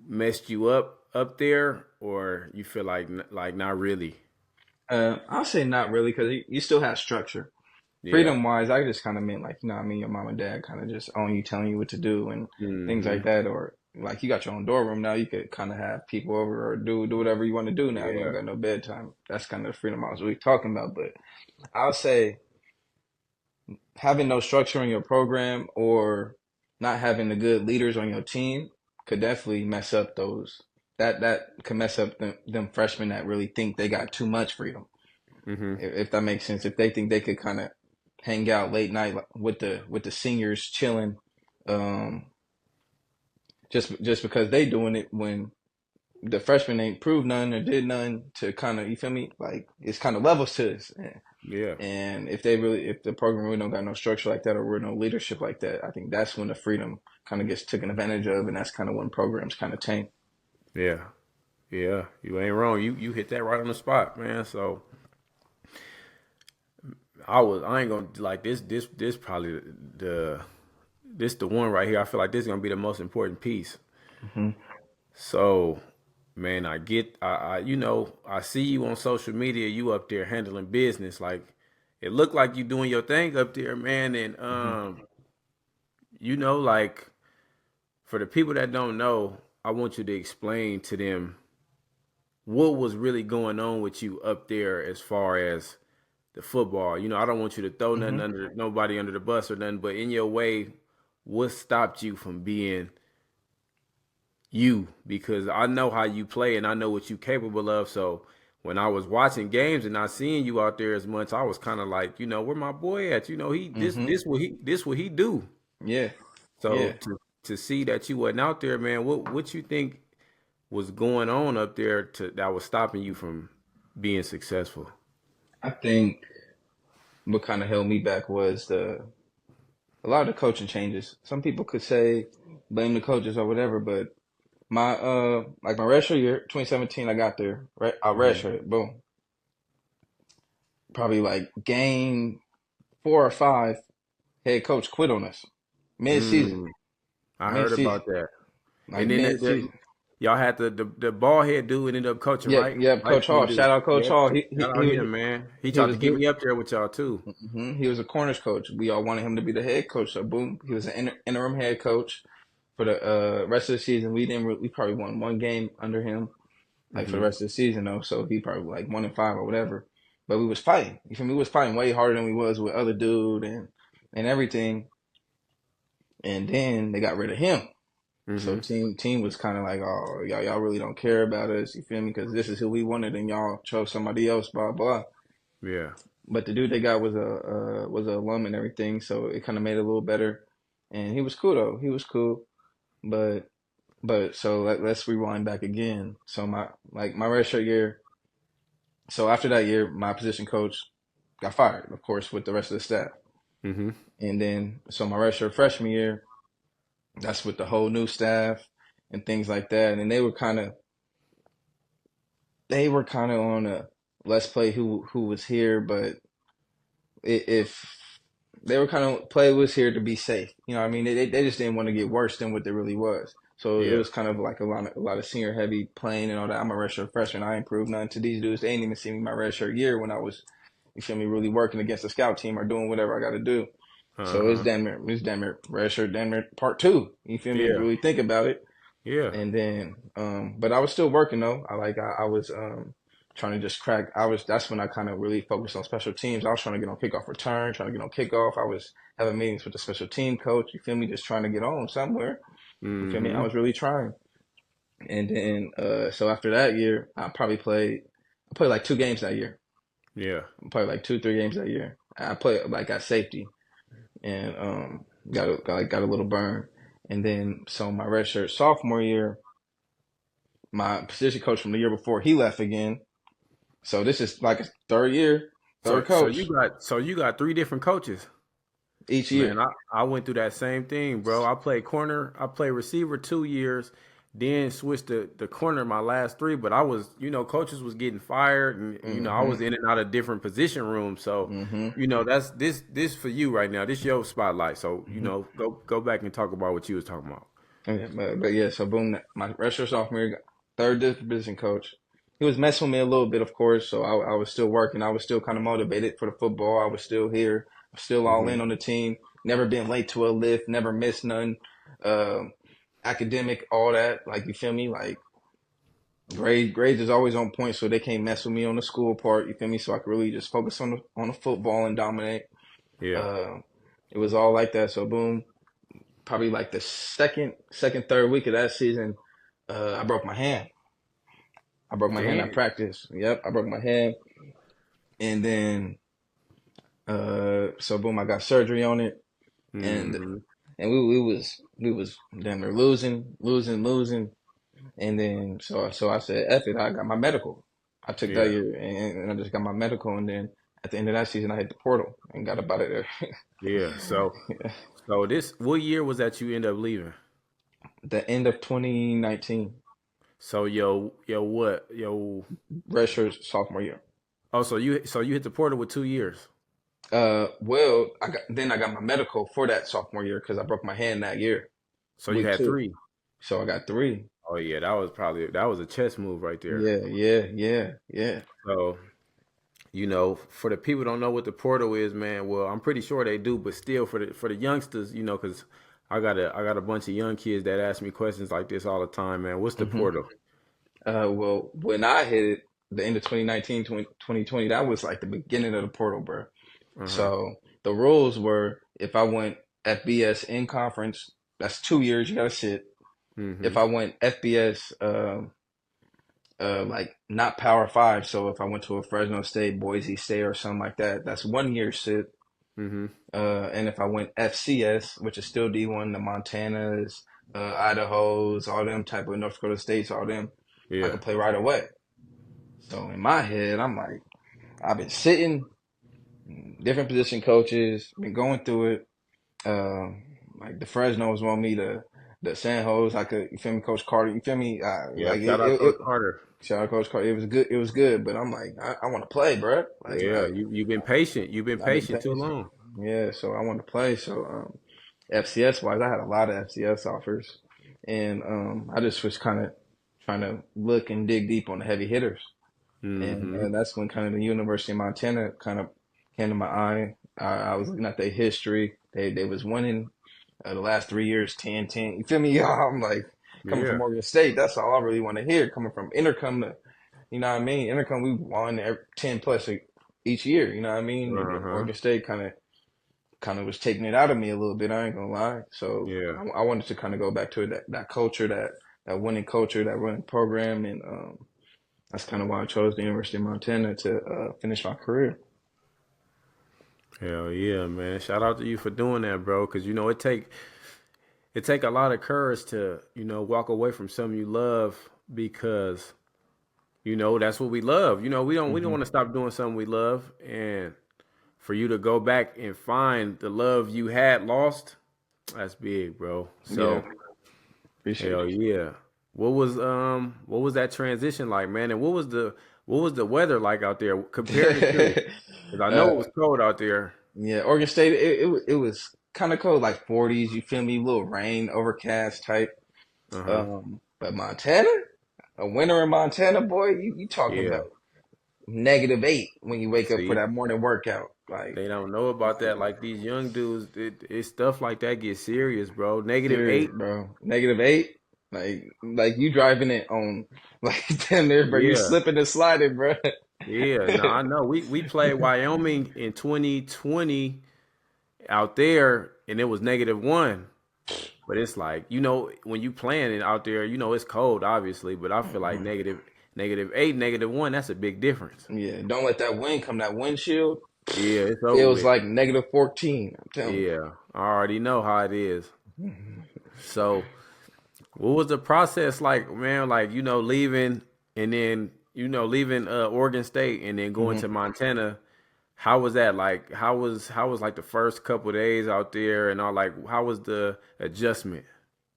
messed you up there, or you feel like not really? I'll say not really, because you still have structure. Yeah. Freedom wise, I just kind of meant like, you know what I mean, your mom and dad kind of just own you, telling you what to do and things Hmm. like that. Or like you got your own dorm room now, you could kind of have people over or do whatever you want to do now. You Yeah. don't got no bedtime. That's kind of the freedom I was really talking about. But I'll say having no structure in your program or not having the good leaders on your team could definitely mess up those. That can mess up them freshmen that really think they got too much freedom, Hmm. if that makes sense. If they think they could kind of hang out late night with the seniors chilling, um, just because they doing it when the freshmen ain't proved none or did none to kind of, you feel me? Like it's kind of levels to this. Yeah. And if the program really don't got no structure like that or really no leadership like that, I think that's when the freedom kind of gets taken advantage of, and that's kind of when programs kind of tank. Yeah. Yeah. You ain't wrong. You hit that right on the spot, man. So I ain't gonna like this probably the this the one right here. I feel like this is gonna be the most important piece. Hmm. So, man, I see you on social media. You up there handling business. Like, it looked like you doing your thing up there, man. And Hmm. like for the people that don't know, I want you to explain to them what was really going on with you up there as far as the football. I don't want you to throw nothing Hmm. under nobody under the bus or nothing, but in your way, what stopped you from being you? Because I know how you play and I know what you capable of. So when I was watching games and not seeing you out there as much, I was kind of like, where my boy at? He this Hmm. this what he do. Yeah. So Yeah. to see that you wasn't out there, man, what you think was going on up there that was stopping you from being successful? I think what kind of held me back was a lot of the coaching changes. Some people could say blame the coaches or whatever, but my redshirt year, 2017, I got there. Right, I Mhm. redshirted. Boom. Probably like game 4 or 5, head coach quit on us mid season. Mm, I Mid heard season, about that. like And then mid season. y'all had the ball head dude ended up coaching, Yep, right? yep. Light Coach skinned Hall. dude. Shout out Coach Yep. Hall. Shout out him, man. He He tried was to get good. me up there with y'all too. He was a corners coach. We all wanted him to be the head coach. So boom, he was an interim head coach for the rest of the season. We probably won one game under him, like for the Hmm. rest of the season though. So he probably like 1-5 or whatever. But we was fighting. You feel me? We was fighting way harder than we was with other dude and everything. And then they got rid of him. So Mm-hmm. team was kind of like, oh, y'all really don't care about us. You feel me? Because this is who we wanted, and y'all chose somebody else. Blah blah. Yeah. But the dude they got was a alum and everything, so it kind of made it a little better. And he was cool though. He was cool. But so let's rewind back again. So my redshirt year. So after that year, my position coach got fired, of course, with the rest of the staff. Mm-hmm. And then so my redshirt freshman year, that's with the whole new staff and things like that. And they were kind of on a let's play who was here, but if they were kind of play was here to be safe. You know what I mean? They just didn't want to get worse than what they really was. So it Yeah. was kind of like a lot of senior heavy playing and all that. I'm a redshirt freshman. I ain't proved nothing to these dudes. They ain't even seen me my redshirt year when I was, you feel me, really working against the scout team or doing whatever I got to do. So Uh-huh. it's damn near redshirt, damn near part two. You feel me? If you Yeah. really think about it. Yeah. And then, but I was still working though. I was trying to just crack. That's when I kind of really focused on special teams. I was trying to get on kickoff return, trying to get on kickoff. I was having meetings with the special team coach. You feel me? Just trying to get on somewhere. You feel me? I Mm-hmm. was really trying. And then, so after that year, I played like 2 games that year. Yeah. I played like 2, 3 games that year. I played like at safety and got a little burn. And then, so my redshirt sophomore year, my position coach from the year before, he left again. So this is like a third year, third So coach you got three different coaches. each Man, year. I went through that same thing, bro. I played corner, I played receiver 2 years, then switched to the corner my last three. But I was, coaches was getting fired, and I Mm-hmm. was in and out of different position rooms. So, Mm-hmm. that's this for you right now. This your spotlight. So, Mm-hmm. go back and talk about what you was talking about. Yeah, but yeah, so boom, my redshirt sophomore year, third position coach. He was messing with me a little bit, of course. So I was still working. I was still kind of motivated for the football. I was still here. I was still all Hmm. in on the team. Never been late to a lift. Never missed none. Um, Academic, all that. Like you feel me? Like grades is always on point, so they can't mess with me on the school part. You feel me? So I could really just focus on the football and dominate. Yeah. Uh, it was all like that. So boom, probably like the third week of that season, I broke my hand. I broke my hand at Damn. practice. Yep, I broke my hand, and then so boom, I got surgery on it, and Hmm. we was damn near losing, and then so I said, F it, I got my medical. I took that Yeah. year, and I just got my medical, and then at the end of that season, I hit the portal and got up out of there. Yeah. So this what year was that you end up leaving? The end of 2019, So yo what yo redshirt sophomore year. oh so you hit the portal with 2 years. Well, I got my medical for that sophomore year because I broke my hand that year, So you week had two. three. So I got three. Oh yeah, that was a chess move right there. Yeah, yeah, yeah, yeah. So for the people who don't know what the portal is, man. Well, I'm pretty sure they do, but still for the youngsters, because I got a bunch of young kids that ask me questions like this all the time, man. What's the hmm portal? Well, when I hit it, the end of 2019, 2020, that was like the beginning of the portal, bro. Uh huh. So the rules were if I went FBS in conference, that's 2 years, you got to sit. If Mhm. I went FBS, like not Power Five, so if I went to a Fresno State, Boise State, or something like that, that's 1 year sit. Mhm. And if I went FCS, which is still D1, the Montanas, Idahos, all them type of North Dakota States, all them, I Yeah. could play right away. So in my head, I'm like, I've been sitting, different position coaches, been going through it. Uh, like the Fresno's want me to, the San Jose, I could, you feel me, Coach Carter, you feel me? Yeah. Like Shout out Coach Carter. shout out Coach Carter, it was good, but I'm like, I want to play, bro. Yeah. You've been patient. You've been I've been patient too patient. long. Yeah, so I want to play. So FCS wise, I had a lot of FCS offers, and I just was kind of trying to look and dig deep on the heavy hitters, and Mhm. that's when kind of the University of Montana kind of came to my eye. I was looking at their history. They was winning the last 3 years 10-10. You feel me? I'm like coming from Yeah. Oregon State. That's all I really want to hear. Coming from Intercom to, you know what I mean? Intercom, we won 10 plus each year. You know what I mean? And Uh then huh. Oregon State kind of kind of was taking it out of me a little bit. I ain't gonna lie. So Yeah. I wanted to kind of go back to that culture, that winning culture, that running program, and that's kind of why I chose the University of Montana to finish my career. Hell yeah, man. Shout out to you for doing that, bro. Cause you know it take a lot of courage to, you know, walk away from something you love because, you know, that's what we love. You know, we don't Hmm. want to stop doing something we love. And for you to go back and find the love you had lost, that's big, bro. Yeah, So appreciate hell yeah. What was that transition like, man? And what was the weather like out there? Compare the two. you. Because I know it uh, was cold out there. yeah, Oregon State. It was kind of cold, like 40s. You feel me? A little rain, overcast type. Uh-huh. But Montana, a winter in Montana, boy, you talking Yeah. about -8 when you wake up for See? that morning workout. Like, They don't know about that. Like these young dudes, it's stuff like that get serious, bro. Negative serious, eight. bro. -8. Like you driving it on like damn near, bro. You Yeah. slipping and sliding, bro. Yeah. No, I know. We played Wyoming in 2020 out there and it was -1. But it's like, you know, when you playing it out there, you know, it's cold, obviously. But I feel like -8, -1, that's a big difference. Yeah, don't let that wind come. That windshield Yeah, it's over feels with. like -14. I'm telling Yeah. I already know how it is. you. So what was the process like, man? Like, you know, leaving and then, you know, leaving Oregon State and then going to Hmm. Montana. How was that? Like, how was like the first couple days out there and all? Like, how was the adjustment?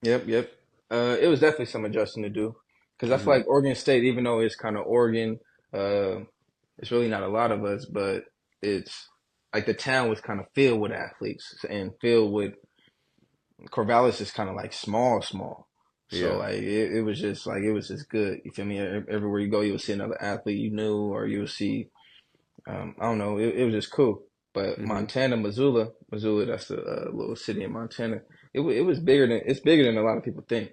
Yep. It was definitely some adjusting to do because I feel Hmm. like Oregon State, even though it's kind of Oregon, uh, it's really not a lot of us, but it's like the town was kind of filled with athletes and filled with Corvallis is kind of like small. So Yeah. like it was just like it was just good. You feel me? Everywhere you go, you would see another athlete you knew, or you would see I don't know. It was just cool. But Hmm. Montana, Missoula, that's the little city in Montana. It was bigger than it's bigger than a lot of people think.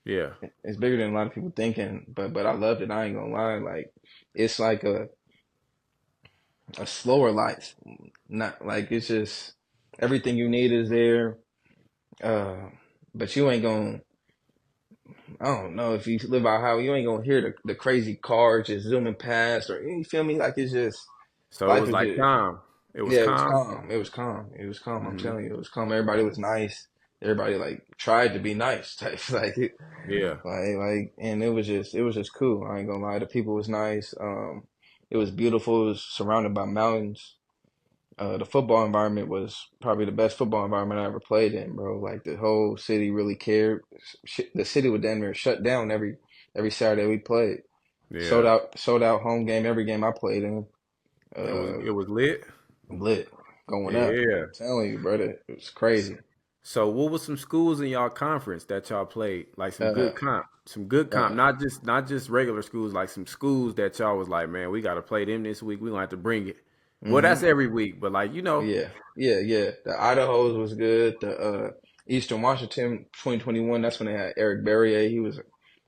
Yeah. It's bigger than a lot of people thinking. But I loved it. I ain't gonna lie. Like it's like a slower life. Not like it's just everything you need is there. Uh, but you ain't gonna. I don't know if you live out how you ain't gonna hear the crazy cars just zooming past or you feel me. Like it's just So it life was is like just calm. It was yeah, it was calm. calm. It was calm. It was calm. I'm Hmm. telling you, it was calm. Everybody was nice. Everybody like tried to be nice type Yeah. and it was just cool. I ain't gonna lie. The people was nice. It was beautiful. It was surrounded by mountains. The football environment was probably the best football environment I ever played in, bro. Like the whole city really cared. The city would damn near shut down every Saturday we played. Yeah. Sold out home game every game I played in. Uh, It was lit. lit going up. Yeah. I'm telling you, brother, it was crazy. So what was some schools in y'all conference that y'all played? Like Uh, some good comp, uh, not just regular schools, like some schools that y'all was like, man, we got to play them this week. We gonna have to bring it. Well, that's hmm every week, but like you know, yeah. The Idaho's was good. The Eastern Washington 2021. That's when they had Eric Berrier. He was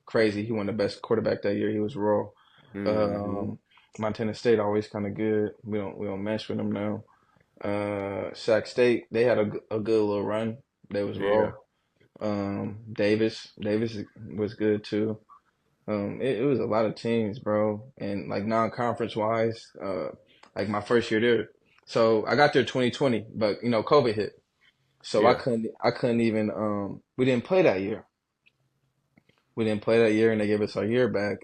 crazy. He won the best quarterback that year. He was raw. hmm Um, Montana State always kind of good. We don't mess with them now. Sac State they had a good little run. They was yeah, raw. Davis was good too. It was a lot of teams, bro, and like non-conference wise, like my first year there. So I got there 2020, but you know, COVID hit. So yeah. I couldn't even, we didn't play that year. We didn't play that year and they gave us our year back.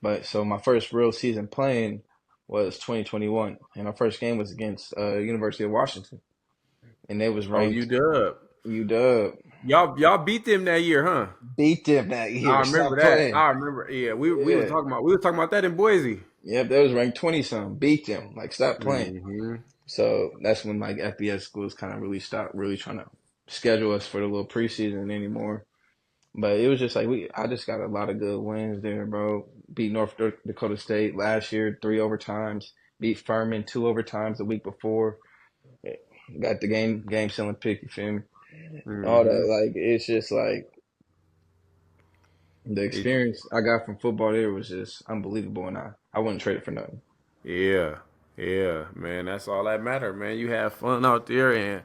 But so my first real season playing was 2021 and our first game was against, University of Washington and they was Oh, ranked UW. UW. Y'all beat them that year, huh? Beat them that I year. remember Stop that. playing. I remember. Yeah, Yeah. we was talking about that in Boise. Yep, they was ranked 20 something. Beat them. Like stop playing. Hmm. So that's when like FBS schools kind of really stopped really trying to schedule us for the little preseason anymore. But it was just like I just got a lot of good wins there, bro. Beat Dakota State last year, 3 overtimes. Beat Furman 2 overtimes the week before. Got the game selling pick, you feel me? All Hmm. that, like it's just like the It, experience I got from football there was just unbelievable, and I wouldn't trade it for nothing. yeah. Yeah, man, that's all that matter, man. You have fun out there, and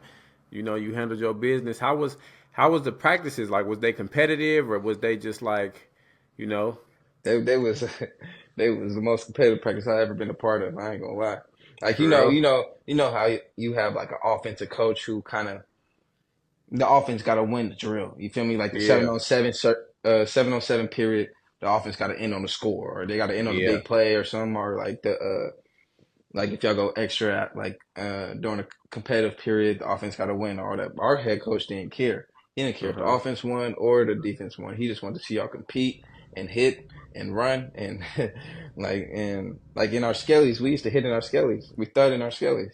you handled your business. How was the practices? Like, was they competitive, or was they just like, you know? They was they was the most competitive practice I ever been a part of. I ain't gonna lie. Like For real? you know how you have like an offensive coach who kind of the offense got to win the drill. You feel me? Like the Yeah, 7-on-7 period, the offense got to end on the score, or they got to end on the yeah, big play or something, or like the like if y'all go extra at like during a competitive period, the offense got to win all that. Our head coach didn't care. He didn't care if the uh-huh. offense won or the defense won. He just wanted to see y'all compete and hit and run and like in our skellies, we used to hit in our skellies. We thud in our skellies.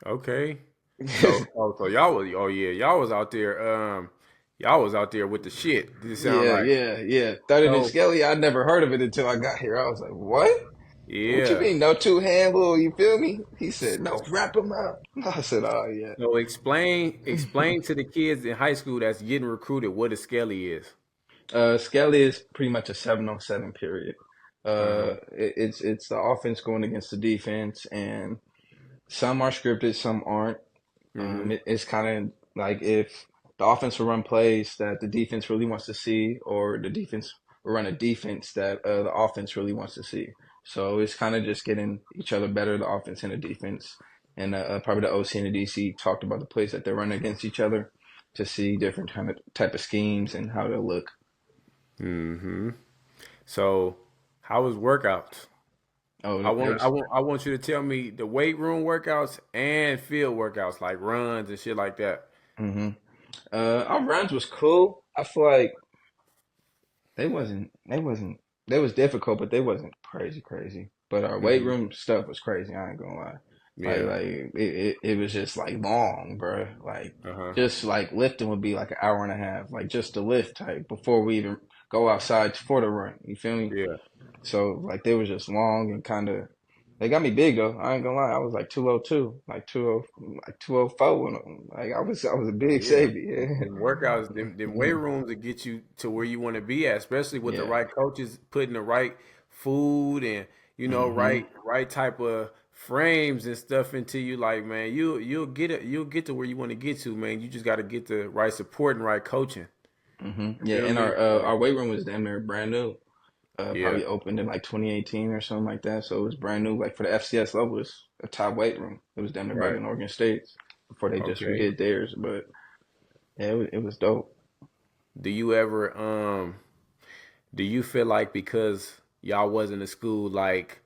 Okay. So y'all was, oh yeah, y'all was out there with the shit. This sound Yeah, like yeah, yeah. Thudded and so. Skelly, I never heard of it until I got here. I was like, what? What you Yeah. mean, no two handle? You feel me? He said, no, wrap him up. I said, oh, yeah. So explain to the kids in high school that's getting recruited what a skelly is. Skelly is pretty much a 7-on-7 period. Uh-huh. It's the offense going against the defense, and some are scripted, some aren't. Mm-hmm. It's kind of like if the offense will run plays that the defense really wants to see, or the defense will run a defense that the offense really wants to see. So it's kind of just getting each other better, the offense and the defense. And probably the OC and the DC talked about the plays that they're running against each other to see different type of schemes and how they'll look. Mm-hmm. So how was workouts? Oh, I there want I was. want I want you to tell me the weight room workouts and field workouts like runs and shit like that. hmm our runs was cool. I feel like they was difficult, but they wasn't crazy crazy. But our weight Mm-hmm. room stuff was crazy. I ain't gonna lie. Yeah. It was just like long, bro. Like Uh-huh. just like lifting would be like an hour and a half, like just the lift type before we even go outside for the run. You feel me? Yeah. So like they was just long and kind of. They got me big though. I ain't gonna lie. I was like 202, like 20, like 204. Like I was a big Yeah. safety. Them workouts, them weight rooms to get you to where you want to be at, especially with the Yeah. right coaches putting the right food and hmm right type of frames and stuff into you. Like man, you'll get to where you want to get to, man. You just got to get the right support and right coaching. You Yeah, feel and me? So our weight room was damn near brand new. yeah, Probably opened in like 2018 or something like that. So it was brand new. Like for the FCS level, it's a top weight room. It was damn near better right. than Oregon State's before they just Okay. redid theirs. But yeah, it was dope. Do you ever do you feel like because y'all wasn't a school like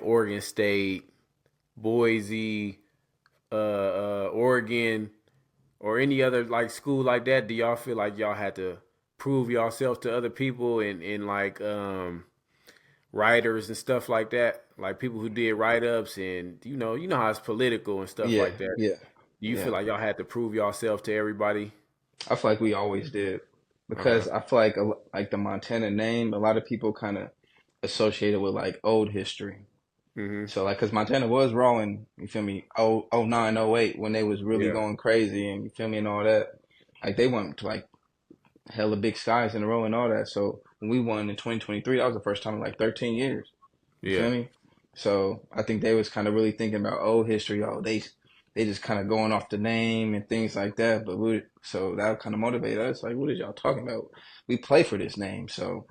Oregon State, Boise, Oregon, or any other like school like that, do y'all feel like y'all had to prove yourself to other people and like writers and stuff like that? Like people who did write ups and you know how it's political and stuff Yeah, like that. yeah, Do you yeah. feel like y'all had to prove yourself to everybody? I feel like we always did Uh-huh. because I feel like like the Montana name, a lot of people kind of associate it with like old history. Mm-hmm. So like, cause Montana was rolling, you feel me, oh 09, oh 08 when they was really Yeah. going crazy and you feel me and all that. Like they went to like hella big skies in a row and all that. So when we won in 2023, that was the first time in like 13 years. You Yeah. feel me? So I think they was kind of really thinking about old history. Oh, they just kind of going off the name and things like that. But so that kind of motivated us. Like, what is y'all talking about? We play for this name. So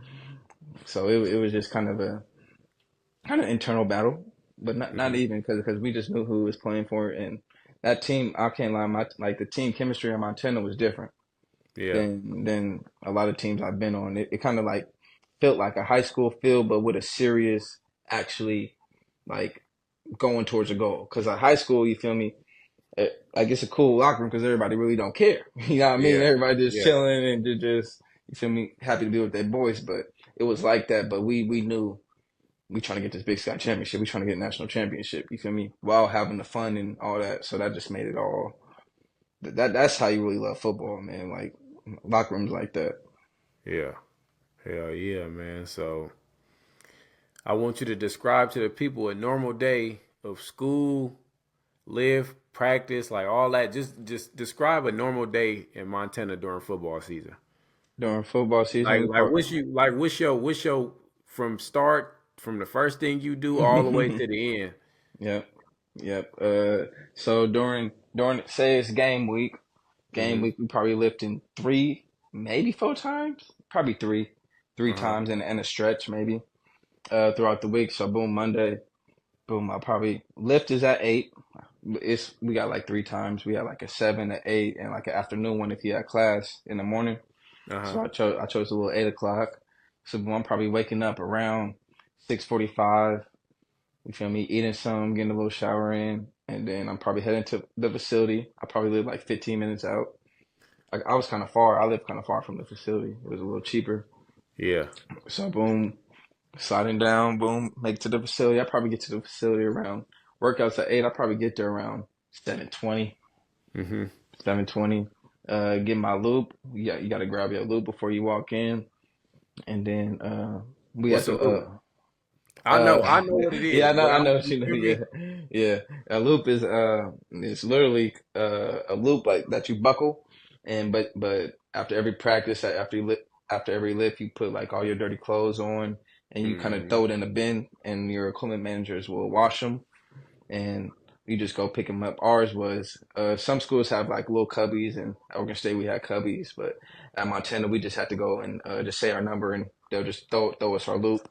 it was just kind of internal battle, but not Mm-hmm. even because we just knew who was playing for it. And that team, I can't lie, like the team chemistry in Montana was different Yeah. than a lot of teams I've been on. It kind of like felt like a high school feel, but with a serious, actually like going towards a goal. Because at high school, you feel me, like it's a cool locker room because everybody really don't care. You know what I mean? Yeah. Everybody just Yeah. chilling and just you feel me, happy to be with their boys. But it was like that. But we knew we trying to get this Big Sky championship. We trying to get national championship. You feel me? While having the fun and all that. So that just made it all. That's how you really love football, man. Like locker rooms like that. Yeah. Hell yeah, man. So I want you to describe to the people a normal day of school, live, practice, like all that. Just describe a normal day in Montana during football season. During football season, What's your from start from the first thing you do all the way to the end. Yep. Yep. So during say it's game Mm-hmm. week we probably lifting three, maybe four times, probably three Uh-huh. times in a stretch maybe throughout the week. So boom, Monday, boom, I probably lift is at 8. We got like three times. We had like a 7, a 8, and like an afternoon one if you had class in the morning. Uh-huh. So I chose a little 8 o'clock. So boom, I'm probably waking up around 6:45. You feel me? Eating some, getting a little shower in, and then I'm probably heading to the facility. I probably live like 15 minutes out. I was kind of far. I live kind of far from the facility. It was a little cheaper. Yeah. So boom, sliding down, boom, make it to the facility. I probably get to the facility around workouts at 8. I probably get there around 7:20, Mm-hmm. 7:20. Get my loop. You got to grab your loop before you walk in, and then we had What's a to loop? Uh, I know what it yeah, is, but I I, know what you you know. feel Yeah, me? yeah. A loop is it's literally a loop like that you buckle, and but after every practice, after every lift, you put like all your dirty clothes on, and you kind of Mm-hmm. throw it in a bin, and your equipment managers will wash them, and you just go pick them up. Ours was some schools have like little cubbies, and at Oregon State we had cubbies, but at Montana we just had to go and just say our number, and they'll just throw us our loop.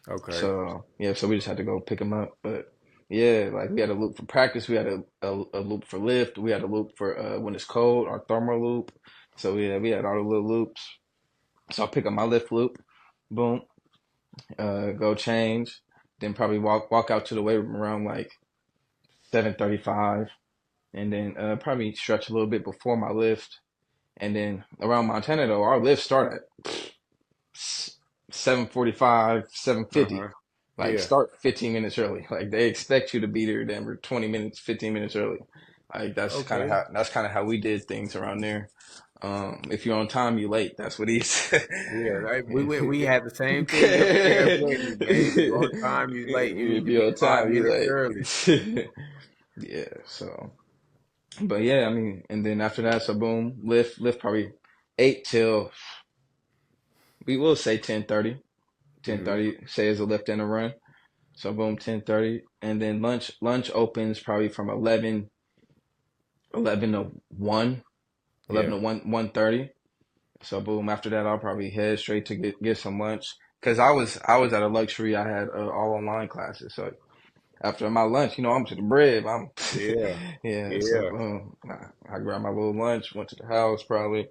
Okay. So yeah, so we just had to go pick them up. But yeah, like we had a loop for practice, we had a loop for lift, we had a loop for when it's cold, our thermal loop. So yeah, we had all the little loops. So I pick up my lift loop, boom, go change, then probably walk out to the weight room around like 7:35, and then probably stretch a little bit before my lift, and then around Montana though, our lifts start at 7:45, 7:50. Uh-huh. Like Yeah. start 15 minutes early. Like they expect you to be there Denver 20 minutes, 15 minutes early. Like Okay. that's kind of how we did things around there. If you're on time, you late. That's what he's. Yeah, right. We had the same thing up there at Whitney, man. If you on time, you late. You need If to you're be on five time, you minutes early. late. Yeah. So, but yeah, I mean, and then after that, so boom, lift probably 8 till we will say 10:30. ten Mm-hmm. thirty, say is a lift and a run. So boom, 10:30, and then lunch opens probably from 11 to 1, 11 Yeah. to 1:30. So boom, after that I'll probably head straight to get some lunch because I was at a luxury. I had all online classes. So after my lunch, I'm to the bread. I'm Yeah. yeah. So Yeah. boom, I grabbed my little lunch, went to the house, probably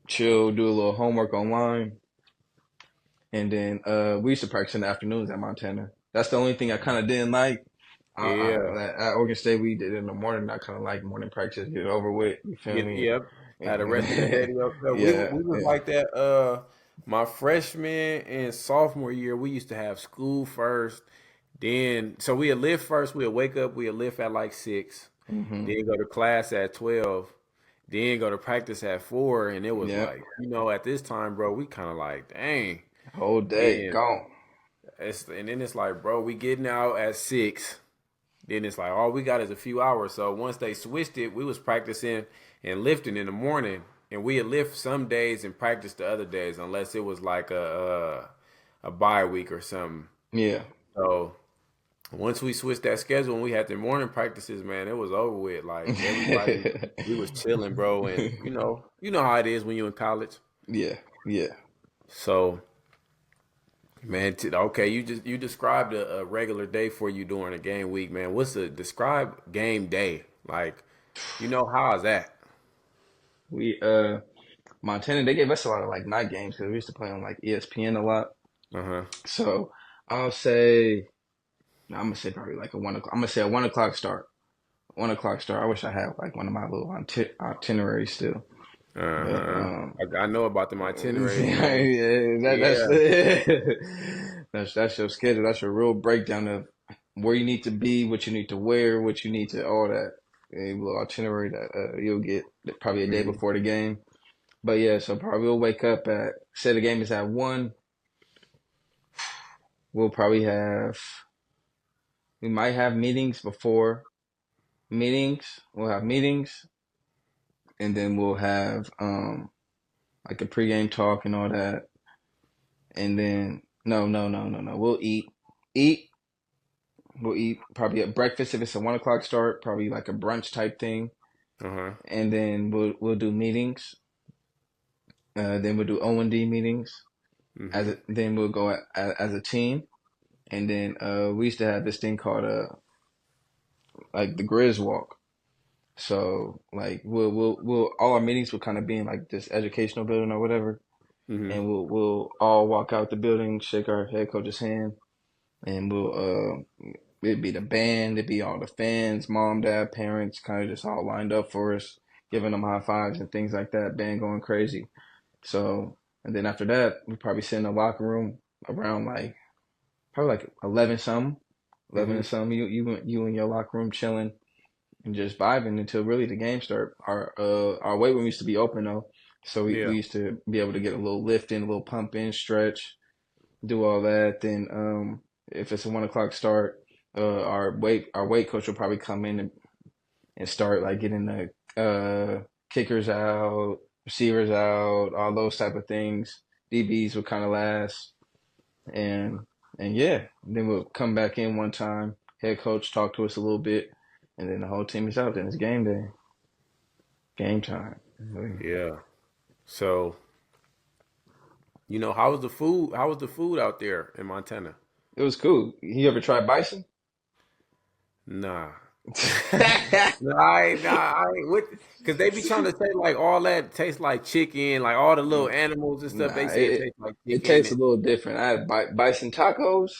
chill, do a little homework online. And then we used to practice in the afternoons at Montana. That's the only thing I kind of didn't like. Yeah. At Oregon State, we did it in the morning. I kind of like morning practice, get it over with. You feel Get me? yep. Had the rest of the day Yeah, to yourself. yeah, We was yeah. like that. My freshman and sophomore year, we used to have school first. Then so we'd live first. We'd wake up. We'd live at like 6. Hmm. Then go to class at 12. Then go to practice at 4. And it was Yeah. like, at this time, bro, we kind of like, dang. Whole day Then gone. and then it's like, bro, we getting out at 6. Then it's like all we got is a few hours. So once they switched it, we was practicing and lifting in the morning, and we had lift some days and practice the other days, unless it was like a bye week or something. Yeah. So once we switched that schedule and we had the morning practices, man, it was over with. Like everybody, we was chilling, bro, and you know how it is when you in college. Yeah. Yeah. So man, okay, you described a regular day for you during a game week, man. What's the describe game day like? How is that? We Montana, they gave us a lot of like night games because we used to play on like ESPN a lot. Uh huh. So I'll say I'm gonna say probably like a 1 o'clock. I'm gonna say a 1 o'clock start. 1 o'clock start. I wish I had like one of my little itineraries still. Uh But huh. I know about the itineraries, man. yeah, that's Yeah. that's your schedule. That's your real breakdown of where you need to be, what you need to wear, what you need to all that. A little itinerary that you'll get probably a day Hmm. before the game. But yeah, so probably we'll wake up at say the game is at 1. We'll probably have we might have meetings before meetings. We'll have meetings, and then we'll have like a pregame talk and all that. And then no. We'll eat, We'll eat probably at breakfast if it's a 1 o'clock start, probably like a brunch type thing, Uh-huh. and then we'll do meetings. Then we'll do O&D meetings. Mm-hmm. Then we'll go as a team, and then we used to have this thing called like the Grizz Walk. So like we'll all our meetings will kind of be in like this educational building or whatever, Mm-hmm. and we'll all walk out the building, shake our head coach's hand, and we'll it'd be the band, it'd be all the fans, mom, dad, parents, kind of just all lined up for us, giving them high fives and things like that. Band going crazy. So and then after that, we probably sit in the locker room around like probably like 11 something, 11 Mm-hmm. and something. You in your locker room chilling and just vibing until really the game start. Our weight room used to be open though, so we Yeah. used to be able to get a little lift in, a little pump in, stretch, do all that. Then if it's a 1 o'clock start, our weight coach will probably come in and start like getting the kickers out, receivers out, all those type of things. DBs will kind of last, and yeah, then we'll come back in one time. Head coach talk to us a little bit, and then the whole team is out. Then it's game day, game time. Yeah. So, how was the food? How was the food out there in Montana? It was cool. You ever tried bison? Nah. What? Because they be trying to say like all that tastes like chicken, like all the little animals and stuff. They Nah, say it tastes like it chicken. tastes a And little different. I had bison tacos.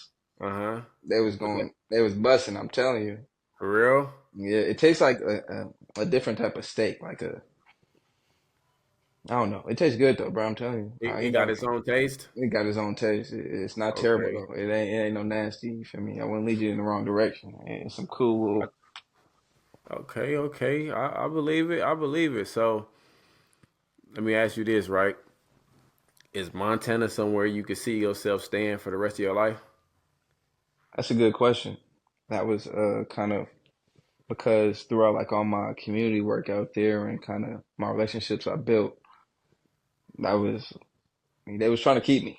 uh-huh. But that, They was busting. I'm telling you. for real? Yeah, it tastes like a different type of steak. I don't know. It tastes good though, bro. I'm telling you. It got its own taste. It got its own taste. It's not terrible Okay. though. It ain't no nasty. You feel me? I wouldn't lead you in the wrong direction. It's some cool little. Okay, okay. I believe it. I believe it. So let me ask you this, right? Is Montana somewhere you could see yourself staying for the rest of your life? That's a good question. That was kind of because throughout like all my community work out there and kind of my relationships I built, that was they was trying to keep me.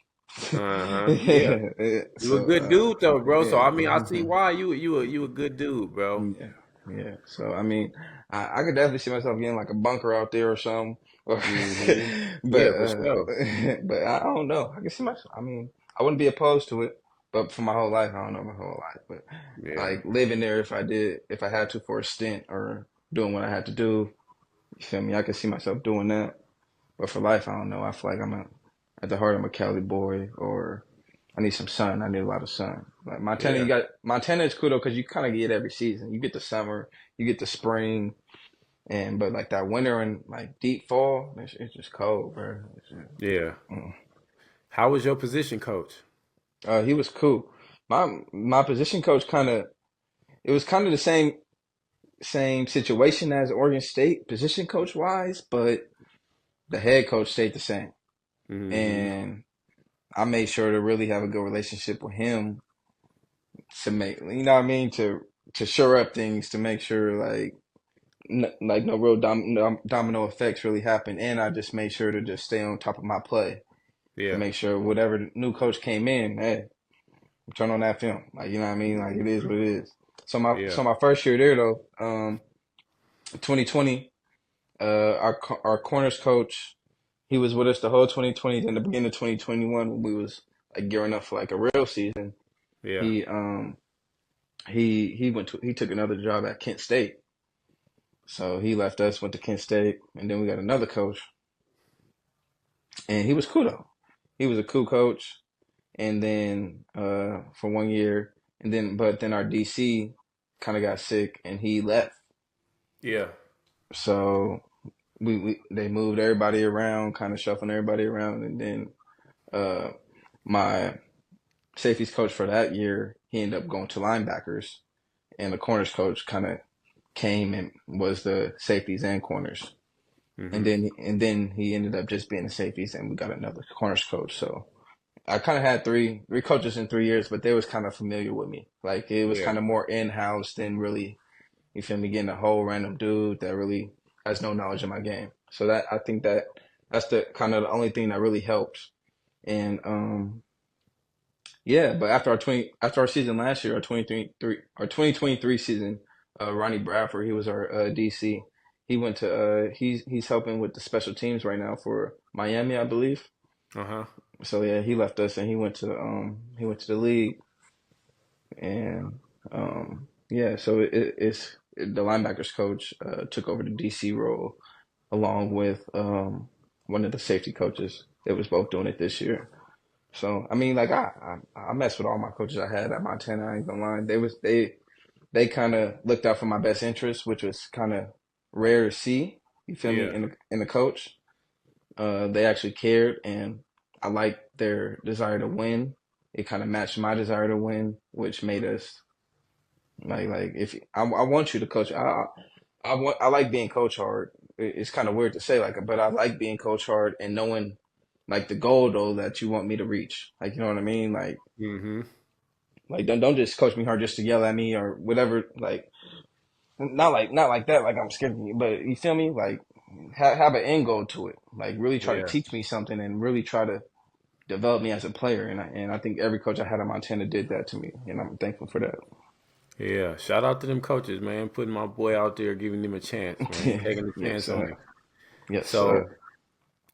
Uh-huh. Yeah. Yeah, You a so good dude though, bro. So yeah. I mean, I see why you a good dude, bro. Yeah, yeah. So I mean, I could definitely see myself getting like a bunker out there or something. Or, Hmm. but Yeah, for sure. but I don't know. I can see myself. I mean, I wouldn't be opposed to it, but for my whole life, I don't know my whole life. But Yeah. like living there, if I had to for a stint or doing what I had to do, you feel me? I could see myself doing that. But for life, I don't know. I feel like at the heart, I'm a Cali boy, or I need some sun. I need a lot of sun. Like Yeah. Montana is cool though because you kind of get every season. You get the summer, you get the spring, but like that winter and like deep fall, it's just cold, bro. Yeah. Mm. How was your position coach? He was cool. My position coach it was kind of the same situation as Oregon State position coach wise, but the head coach stayed the same, Hmm. and I made sure to really have a good relationship with him to make you know what I mean to shore up things to make sure like no real domino effects really happen, and I just made sure to just stay on top of my play to Yeah. make sure whatever new coach came in, hey, turn on that film, like you know what I mean, like it is what it is. Yeah. So my first year there though, 2020, our corners coach, he was with us the whole 2020. Then the beginning of 2021, when we was like gearing up for like a real season, Yeah. he he took another job at Kent State. So he left us, went to Kent State, and then we got another coach, and he was cool though. He was a cool coach, and then for 1 year, and then our DC kind of got sick, and he left. Yeah. So they moved everybody around, kind of shuffling everybody around, and then uh, my safeties coach for that year, he ended up going to linebackers, and the corners coach kind of came and was the safeties and corners. And Hmm. then he ended up just being the safeties, and we got another corners coach. So I kind of had three coaches in 3 years, but they was kind of familiar with me. Like it was Yeah. kind of more in house than really, you feel me, getting a whole random dude that really has no knowledge of my game. So that I think that's the kind of the only thing that really helps. And Yeah, but after our season last year, our 2023 season, Ronnie Bradford, he was our DC. He went to he's helping with the special teams right now for Miami, I believe. Uh-huh. So yeah, he left us and he went to the league and yeah, so the linebackers coach took over the DC role along with one of the safety coaches. They was both doing it this year. So I mean, like I messed with all my coaches I had at Montana. I ain't gonna lie. They kind of looked out for my best interest, which was kind of rare to see. You feel me? Yeah. In a coach, they actually cared, and I liked their desire to win. It kind of matched my desire to win, which made us like if I want you to coach. I like being coach hard. It's kind of weird to say like, but I like being coach hard and knowing like the goal though that you want me to reach. Like you know what I mean? Mm-hmm. Like don't just coach me hard just to yell at me or whatever. Like not like that. Like I'm scared of you, but you feel me? Like have an end goal to it. Like really try to Yeah. teach me something and really try to develop me as a player. And I think every coach I had at Montana did that to me, and I'm thankful for that. Yeah. Shout out to them coaches, man, putting my boy out there, giving him a chance, man, taking a Yes, chance on sir. him. Yes, So, sir.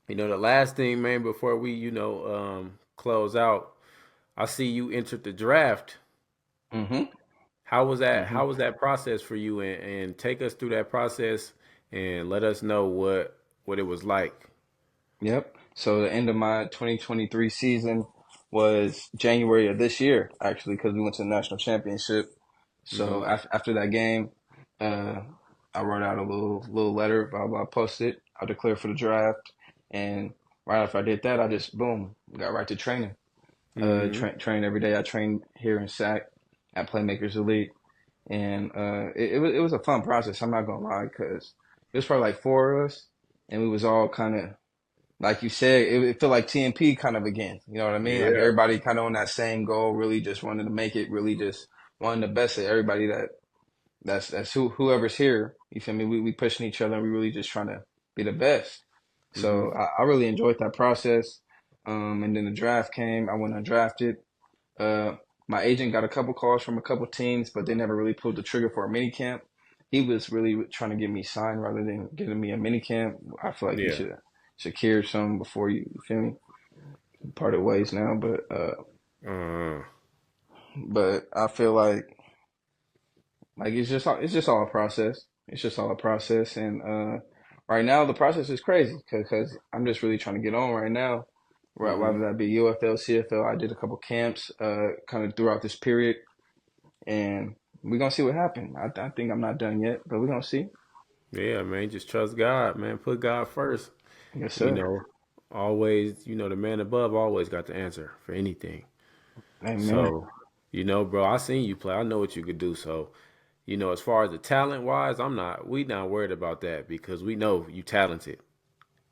the last thing, man, before we, close out, I see you entered the draft. Mm-hmm. How was that? Mm-hmm. How was that process for you? And take us through that process and let us know what it was like. Yep. So the end of my 2023 season was January of this year, actually, because we went to the national championship. Hmm. So after that game, uh, I wrote out a little letter, blah blah, posted. I declared for the draft, and right after I did that, I just boom got right to training. Hmm. Train every day. I trained here in SAC at Playmakers Elite, and it was a fun process. I'm not gonna lie, because it was probably like four of us, and we was all kind of like you said, it felt like TNP kind of again. You know what I mean? Like Yeah. everybody kind of on that same goal, really just wanted to make it, really just wanting the best of everybody that's whoever's here. You feel me? We pushing each other and we really just trying to be the best. Hmm. So I really enjoyed that process. And then the draft came. I went undrafted. Uh, my agent got a couple calls from a couple teams, but they never really pulled the trigger for a mini camp. He was really trying to get me signed rather than getting me a mini camp. I feel like he Yeah. should have secured some before you feel me parted ways now, Uh, but I feel like it's just all a process. It's just all a process, and right now the process is crazy because I'm just really trying to get on right now. hmm. Whether that be UFL, CFL, I did a couple camps kind of throughout this period, and we're gonna see what happens. I think I'm not done yet, but we're gonna see. Yeah, man. Just trust God, man. Put God first. Yes, You sir. know, always, the man above always got the answer for anything. Amen. So, bro, I seen you play. I know what you could do. So, as far as the talent wise, we not worried about that because we know you talented.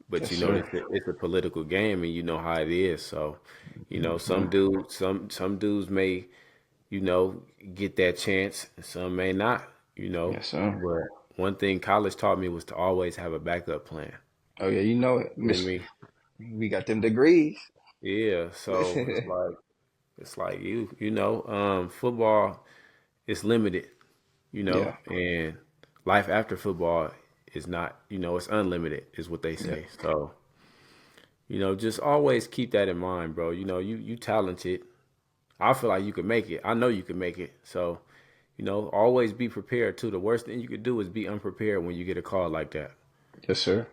But Yes, sir. it's a political game and you know how it is. So, Yes, some sir. dudes, some dudes may, you know, get that chance, and some may not, Yes, sir. But one thing college taught me was to always have a backup plan. Oh yeah, you know it. You know what I mean? We got them degrees. Yeah. So it's like football is limited, Yeah. and life after football is not, it's unlimited, is what they Yeah. say. So, just always keep that in mind, bro. You talented. I feel like you can make it. I know you can make it. So, always be prepared too. The worst thing you could do is be unprepared when you get a call like that. Yes, sir.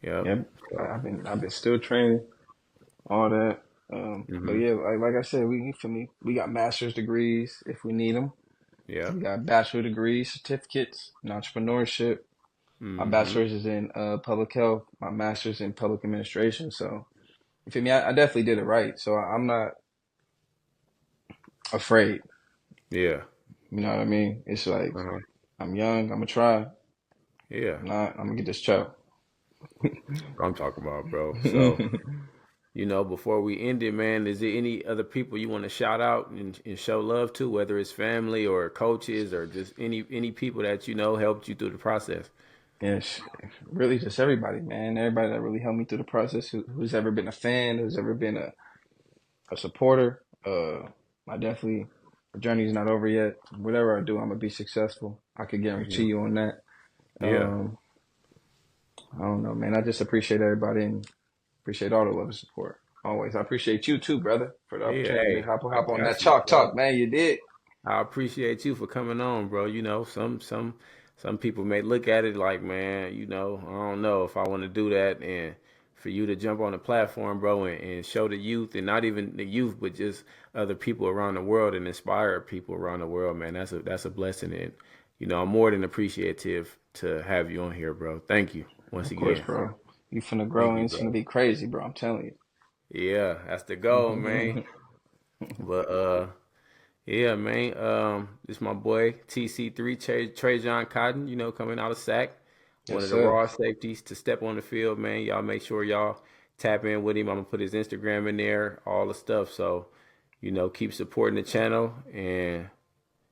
Yep. Yep. So, I've been still training all that. But hmm. yeah, like I said, we for me, we got master's degrees if we need them. Yeah. We got bachelor degrees, certificates in entrepreneurship. My Hmm. bachelor's is in public health. My master's in public administration. So you feel me? I definitely did it right. So I'm not afraid. Yeah. You know what I mean? It's like Uh-huh. I'm young. I'm gonna try. Yeah. If not, I'm gonna get this job. I'm talking about, bro. So, before we end it, man, is there any other people you want to shout out and show love to, whether it's family or coaches or just any people that helped you through the process? Yes, really, just everybody, man. Everybody that really helped me through the process, who's ever been a fan, who's ever been a supporter. I definitely, the journey's not over yet. Whatever I do, I'm gonna be successful. I can guarantee you on that. Yeah. I don't know, man. I just appreciate everybody and appreciate all the love and support. Always. I appreciate you too, brother, for the Yeah, opportunity to hey, hop I on that got you, chalk bro. talk, man. You did. I appreciate you for coming on, bro. You know, some people may look at it like, man, you know, I don't know if I want to do that, and for you to jump on the platform, bro, and show the youth, and not even the youth, but just other people around the world and inspire people around the world, man. That's a blessing, and you know, I'm more than appreciative to have you on here, bro. Thank you once Of course, again. bro. You finna grow Thank and you, it's finna bro. be crazy, bro. I'm telling Yeah, that's the goal, man. you. But yeah, man. This my boy TC3 Trajon Cotton, you know, coming out of SAC, one Yes, of the sir. raw safeties to step on the field, man. Y'all make sure y'all tap in with him. I'm gonna put his Instagram in there, all the stuff. So, you know, keep supporting the channel. And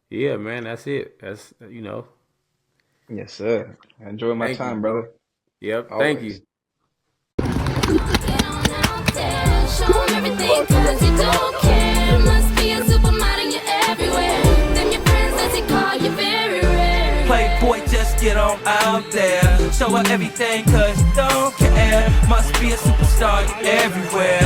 yeah, man, that's it. That's you know, Yes, sir. I enjoy my thank you, time, bro. brother. Yep, thank Always. you. Get on out there, show 'em everything 'cause you don't care. Must be a supermodel, you're everywhere. Them your friends, as they call you, very rare. Playboy, just get on out there. Show her everything, cause you don't care. Must be a superstar, you're everywhere.